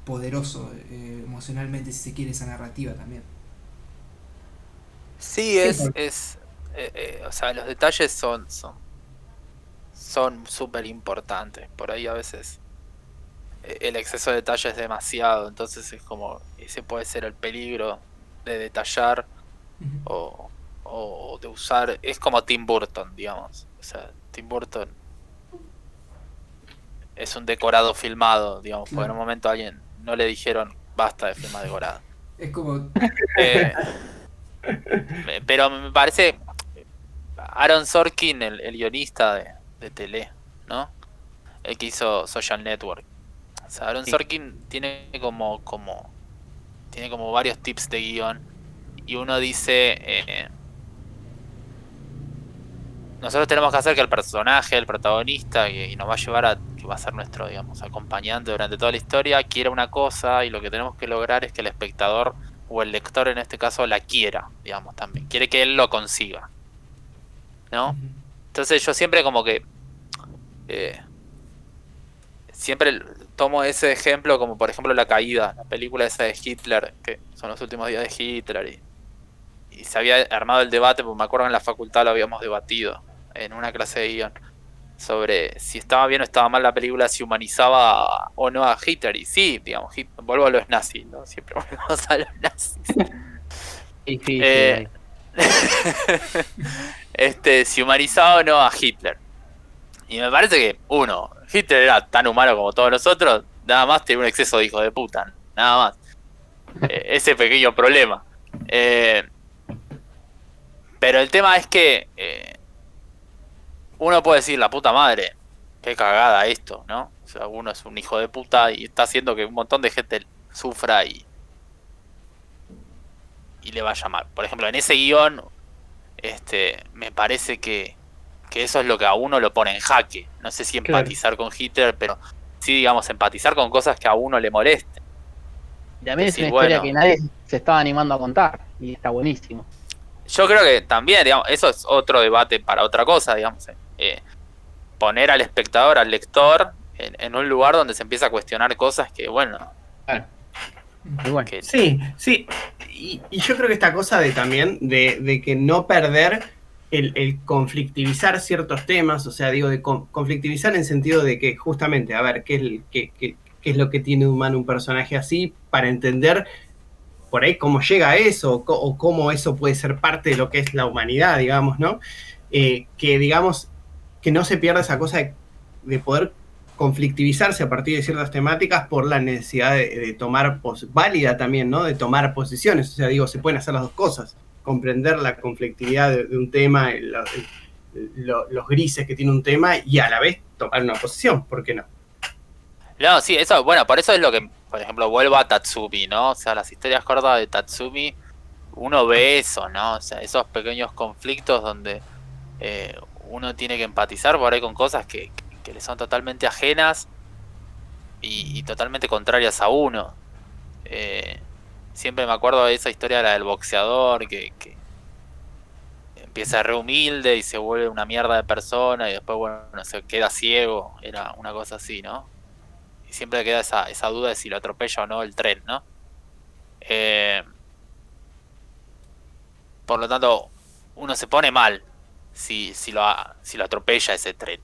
poderoso emocionalmente, si se quiere, esa narrativa también. Sí, Sí, o sea, los detalles son súper importantes. Por ahí a veces el exceso de detalle es demasiado, entonces es como, ese puede ser el peligro de detallar o, o de usar, es como Tim Burton, digamos. O sea, Tim Burton es un decorado filmado, digamos, porque en un Claro. momento a alguien no le dijeron basta de filmar decorado. Es como... Eh, pero me parece Aaron Sorkin, el guionista de tele, ¿no? El que hizo Social Network. O sea, Aaron Sí. Sorkin tiene como varios tips de guión. Y uno dice, nosotros tenemos que hacer que el personaje, el protagonista, y nos va a llevar a, que va a ser nuestro, digamos, acompañante durante toda la historia, quiera una cosa, y lo que tenemos que lograr es que el espectador, o el lector en este caso, la quiera, digamos, también. Quiere que él lo consiga, ¿no? Entonces yo siempre como que... eh, siempre tomo ese ejemplo como por ejemplo La Caída, la película esa de Hitler, que son los últimos días de Hitler, y se había armado el debate, porque me acuerdo que en la facultad lo habíamos debatido en una clase de guión, sobre si estaba bien o estaba mal la película, si humanizaba o no a Hitler. Y sí, digamos, vuelvo a los nazis, ¿no? Siempre volvemos a los nazis. Difícil Eh, ahí. si humanizaba o no a Hitler. Y me parece que, uno, Hitler era tan humano como todos nosotros, nada más tenía un exceso de hijo de puta, nada más. Ese pequeño problema. Pero el tema es que uno puede decir, la puta madre, qué cagada esto, ¿no? O sea, uno es un hijo de puta y está haciendo que un montón de gente sufra y le vaya mal. Por ejemplo, en ese guión, me parece que eso es lo que a uno lo pone en jaque. No sé si claro. empatizar con Hitler, pero sí, digamos, empatizar con cosas que a uno le molesten. Y también es Decir, una historia bueno, que nadie se estaba animando a contar. Y está buenísimo. yo creo que también, digamos, eso es otro debate para otra cosa, digamos. Poner al espectador, al lector, en un lugar donde se empieza a cuestionar cosas que, bueno, Claro. Y bueno. que Sí, sí. Y yo creo que esta cosa de también, de que no perder el conflictivizar ciertos temas, o sea, digo, de conflictivizar en sentido de que justamente, a ver, qué es lo que tiene de humano un personaje así, para entender por ahí cómo llega a eso, o cómo eso puede ser parte de lo que es la humanidad, digamos, ¿no? Que digamos, que no se pierda esa cosa de poder conflictivizarse a partir de ciertas temáticas por la necesidad de tomar, válida también, ¿no? De tomar posiciones. O sea, digo, se pueden hacer las dos cosas. Comprender la conflictividad de un tema, los grises que tiene un tema y a la vez tomar una posición, ¿por qué no? no, sí, eso, bueno, por eso es lo que, por ejemplo, vuelvo a Tatsumi, ¿no? O sea, las historias cortas de Tatsumi, uno ve eso, ¿no? O sea, esos pequeños conflictos donde uno tiene que empatizar por ahí con cosas que le son totalmente ajenas y totalmente contrarias a uno. Siempre me acuerdo de esa historia de la del boxeador que empieza re humilde y se vuelve una mierda de persona y después, bueno, se queda ciego, era una cosa así, ¿no? Y siempre queda esa duda de si lo atropella o no el tren, ¿no? Por lo tanto, uno se pone mal si lo atropella ese tren.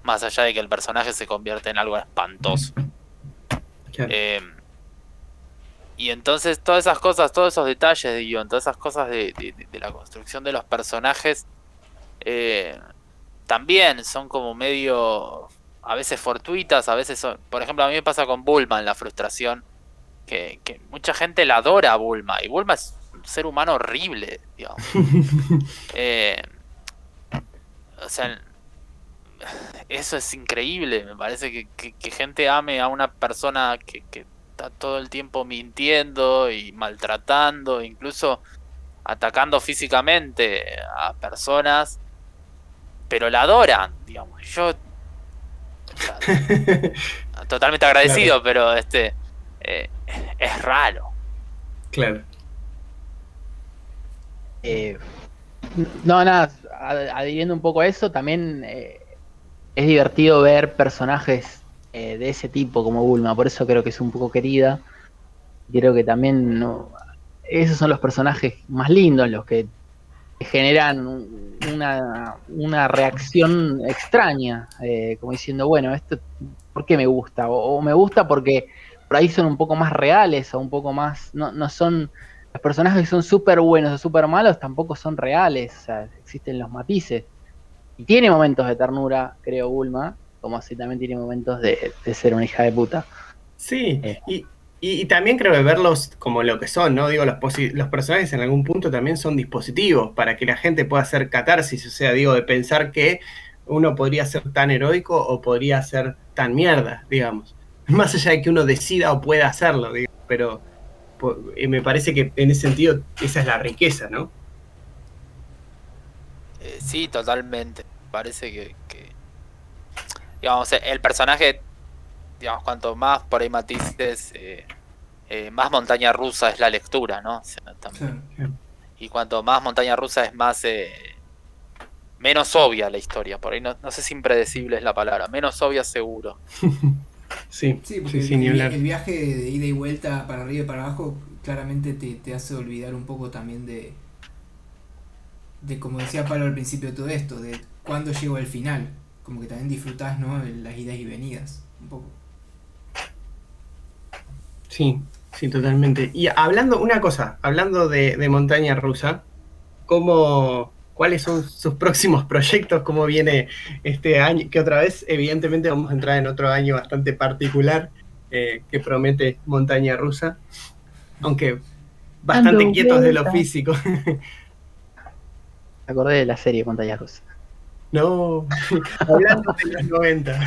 más allá de que el personaje se convierte en algo espantoso. Claro. Y entonces todas esas cosas, todos esos detalles de guión, todas esas cosas de la construcción de los personajes, también son como medio, a veces fortuitas, a veces son, por ejemplo, a mí me pasa con Bulma en La Frustración, que mucha gente la adora a Bulma, y Bulma es un ser humano horrible, digamos. O sea, eso es increíble, me parece que gente ame a una persona que está todo el tiempo mintiendo y maltratando, incluso atacando físicamente a personas, pero la adoran, digamos. Yo, o sea, totalmente agradecido, Claro. pero es raro. Claro. No, nada, adhiriendo un poco a eso, también es divertido ver personajes de ese tipo como Bulma, por eso creo que es un poco querida. Creo que también esos son los personajes más lindos, los que generan una reacción extraña, como diciendo, bueno, esto, ¿por qué me gusta? O me gusta porque por ahí son un poco más reales o un poco más, no son, los personajes que son súper buenos o súper malos tampoco son reales, o sea, existen los matices. Y tiene momentos de ternura, creo, Bulma, como así también tiene momentos de ser una hija de puta. Sí, Eh, y también creo que verlos como lo que son, ¿no? Digo, los personajes en algún punto también son dispositivos para que la gente pueda hacer catarsis, o sea, digo, de pensar que uno podría ser tan heroico o podría ser tan mierda, digamos. Más allá de que uno decida o pueda hacerlo, digo, pero me parece que en ese sentido esa es la riqueza, ¿no? Sí, totalmente. Parece digamos, el personaje, digamos, cuanto más por ahí matices, más montaña rusa es la lectura, ¿no? O sea, también. Claro. Y cuanto más montaña rusa es más menos obvia la historia. Por ahí no sé si impredecible es la palabra. Menos obvia seguro. Sí, Sí, porque sí, ni hablar. el viaje de ida y vuelta para arriba y para abajo claramente te hace olvidar un poco también de como decía Pablo al principio de todo esto, de cuándo llegó el final. Como que también disfrutás, ¿no? Las idas y venidas, un poco. Sí, sí, totalmente. Y hablando, una cosa, hablando de montaña rusa, ¿cuáles son sus próximos proyectos? ¿Cómo viene este año? Que otra vez, evidentemente, vamos a entrar en otro año bastante particular que promete montaña rusa, aunque bastante Dando quietos de lo vueltas. físico. Me acordé de la serie Montaña Rusa. No, hablando de los 90.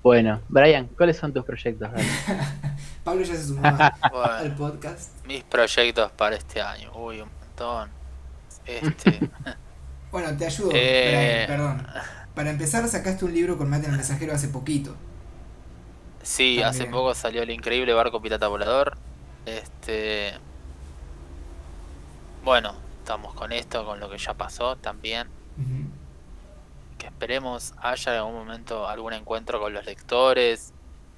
Bueno, Brian, ¿cuáles son tus proyectos? Dale? Pablo ya se sumó Bueno, al podcast. mis proyectos para este año. Uy, un montón. Bueno, te ayudo, Brian, eh, perdón. Para empezar, sacaste un libro con Mate en el Mensajero hace poquito. sí, hace También. poco salió el increíble barco pirata volador. Este, bueno, estamos con esto, con lo que ya pasó también. Ujú. Que esperemos haya en algún momento algún encuentro con los lectores,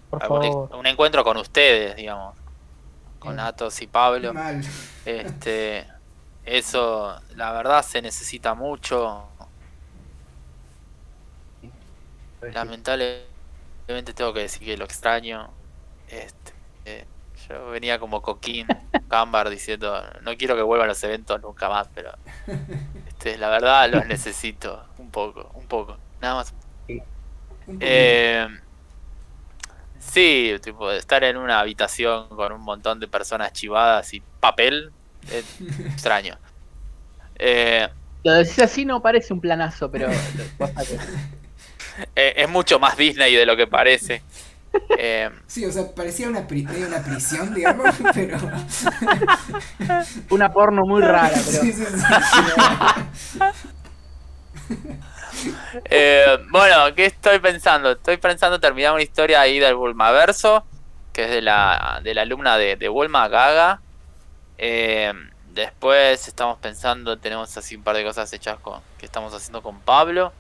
Por favor. un encuentro con ustedes, digamos, con Atos y Pablo. Mal. Este, eso, la verdad, se necesita mucho. Lamentablemente tengo que decir que lo extraño. Este, eh, yo venía como coquín, cámbar diciendo, no quiero que vuelvan los eventos nunca más, pero la verdad los necesito un poco, nada más. Un poquito. Eh, sí, tipo, estar en una habitación con un montón de personas chivadas y papel, extraño. Lo decís así no parece un planazo, pero Es mucho más Disney de lo que parece. Sí, o sea, parecía medio una prisión, digamos, pero... una porno muy rara, pero Sí, sí, sí. Bueno, ¿qué estoy pensando? Estoy pensando terminar una historia ahí del Bulmaverso, que es de la alumna de Bulma, Gaga. Después estamos pensando, tenemos así un par de cosas hechas que estamos haciendo con Pablo.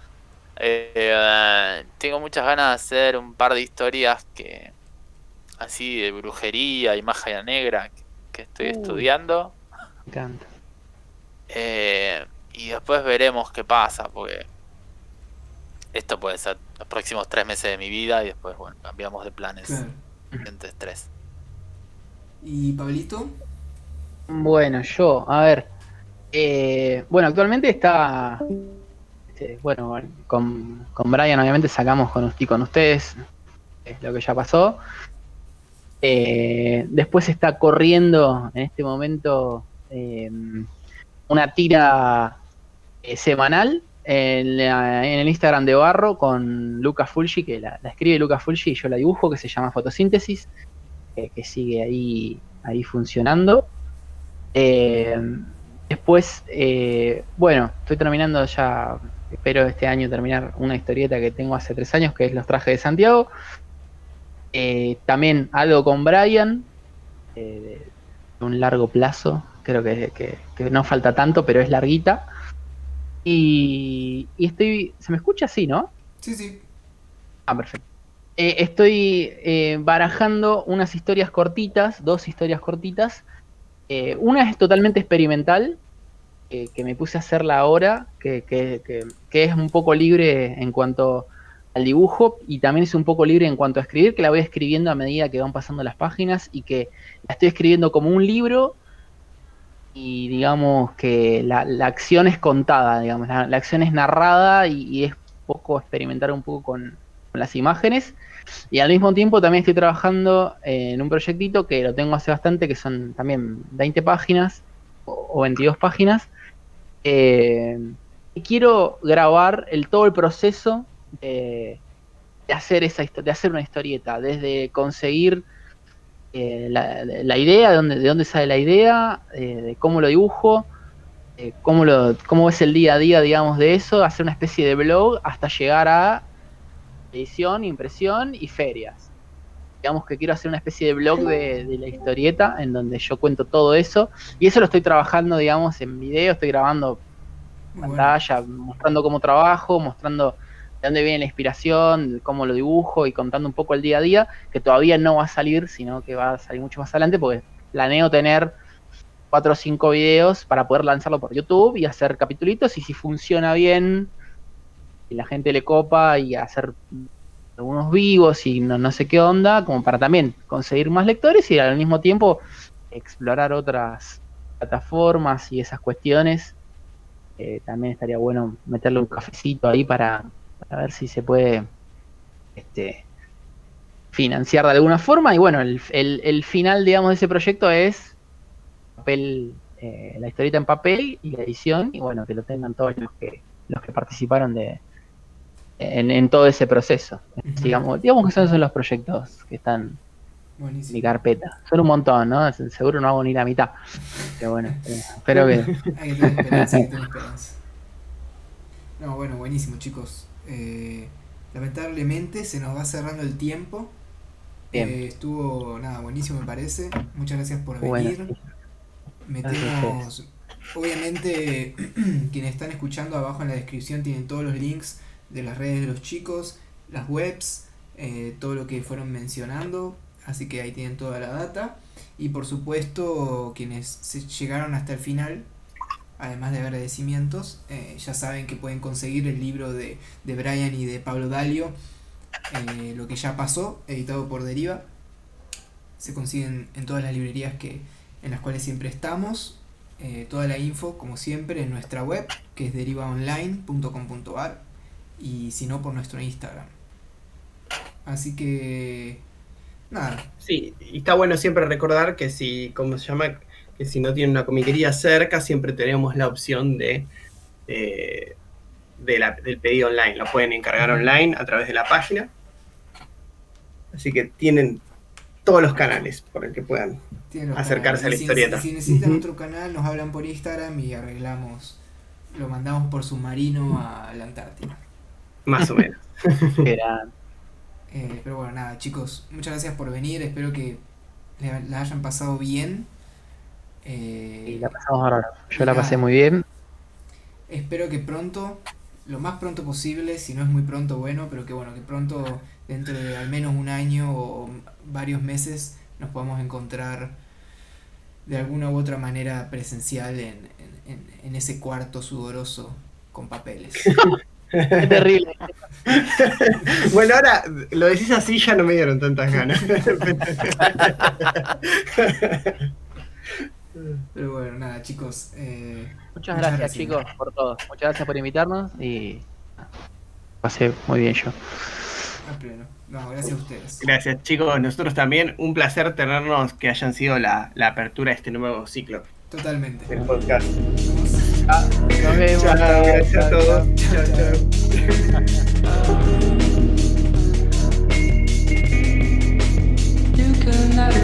Tengo muchas ganas de hacer un par de historias así de brujería y magia negra que estoy estudiando. me encanta. Y después veremos qué pasa, porque esto puede ser los próximos 3 meses de mi vida y después, bueno, cambiamos de planes. Claro. Siguientes 3. ¿Y Pablito? Bueno, yo, a ver. Bueno, actualmente está. Bueno, con Brian, obviamente, sacamos con ustedes lo que ya pasó. Después está corriendo en este momento una tira semanal en el Instagram de Barro con Lucas Fulci, que la escribe Lucas Fulci y yo la dibujo, que se llama Fotosíntesis, que sigue ahí funcionando. Después, bueno, estoy terminando ya, espero este año terminar una historieta que tengo hace 3 años, que es Los Trajes de Santiago. También algo con Brian, de un largo plazo, creo que no falta tanto, pero es larguita. Y ¿se me escucha así, no? Sí, sí. Ah, perfecto. Estoy barajando unas historias cortitas, 2 historias cortitas. Una es totalmente experimental, que me puse a hacerla ahora, que es un poco libre en cuanto al dibujo y también es un poco libre en cuanto a escribir, que la voy escribiendo a medida que van pasando las páginas y que la estoy escribiendo como un libro y digamos que la acción es contada, digamos, la acción es narrada y es poco experimentar un poco con las imágenes. Y al mismo tiempo también estoy trabajando en un proyectito que lo tengo hace bastante, que son también 20 páginas o 22 páginas. Y quiero grabar todo el proceso de hacer de hacer una historieta, desde conseguir la idea, de dónde sale la idea, de cómo lo dibujo, cómo es el día a día, digamos, de eso, hacer una especie de blog hasta llegar a edición, impresión y ferias. Digamos que quiero hacer una especie de blog de la historieta en donde yo cuento todo eso y eso lo estoy trabajando, digamos, en video, estoy grabando pantalla, mostrando cómo trabajo, mostrando de dónde viene la inspiración, cómo lo dibujo y contando un poco el día a día, que todavía no va a salir, sino que va a salir mucho más adelante porque planeo tener 4 o 5 videos para poder lanzarlo por YouTube y hacer capitulitos y si funciona bien y la gente le copa y hacer algunos vivos y no sé qué onda, como para también conseguir más lectores y al mismo tiempo explorar otras plataformas y esas cuestiones. También estaría bueno meterle un cafecito ahí para ver si se puede financiar de alguna forma. Y bueno, el final, digamos, de ese proyecto es papel, la historieta en papel y la edición, y bueno, que lo tengan todos los que participaron en todo ese proceso. Digamos que son los proyectos que están en mi carpeta. Son un montón, ¿no? Seguro no hago ni la mitad. Pero bueno, espero que... Hay que tener esperanza, hay que tener esperanza. No, bueno, buenísimo, chicos. Lamentablemente se nos va cerrando el tiempo. Estuvo, nada, buenísimo me parece. Muchas gracias por venir. Bueno, sí. Metemos, obviamente, quienes están escuchando abajo en la descripción tienen todos los links de las redes de los chicos, las webs, todo lo que fueron mencionando, así que ahí tienen toda la data. Y por supuesto, quienes llegaron hasta el final, además de agradecimientos, ya saben que pueden conseguir el libro de Brian y de Pablo Dalio, Lo que ya pasó, editado por Deriva. Se consiguen en todas las librerías en las cuales siempre estamos. Toda la info, como siempre, en nuestra web, que es derivaonline.com.ar, y si no, por nuestro Instagram. Así que nada. Sí, y está bueno siempre recordar que si, ¿cómo se llama? Que si no tienen una comiquería cerca, siempre tenemos la opción del pedido online. Lo pueden encargar online a través de la página. Así que tienen todos los canales por el que puedan acercarse a la historieta. Si necesitan otro canal, nos hablan por Instagram y arreglamos. Lo mandamos por submarino a la Antártida. Más o menos. Pero bueno, nada, chicos, muchas gracias por venir. Espero que la hayan pasado bien. Y la pasamos bárbaro. Yo la pasé muy bien. Espero que pronto, lo más pronto posible, si no es muy pronto, bueno, pero que bueno, que pronto, dentro de al menos un año o varios meses, nos podamos encontrar de alguna u otra manera presencial en ese cuarto sudoroso con papeles. Qué terrible. Bueno, ahora lo decís así, ya no me dieron tantas ganas. Pero bueno, nada, chicos. Muchas gracias, chicos, por todo. Muchas gracias por invitarnos y pasé muy bien yo. A pleno. No, gracias a ustedes. Gracias, chicos. Nosotros también. Un placer tenernos, que hayan sido la apertura de este nuevo ciclo Totalmente. del podcast. Nos vemos. Chao, gracias a todos. Chao, chao. You could never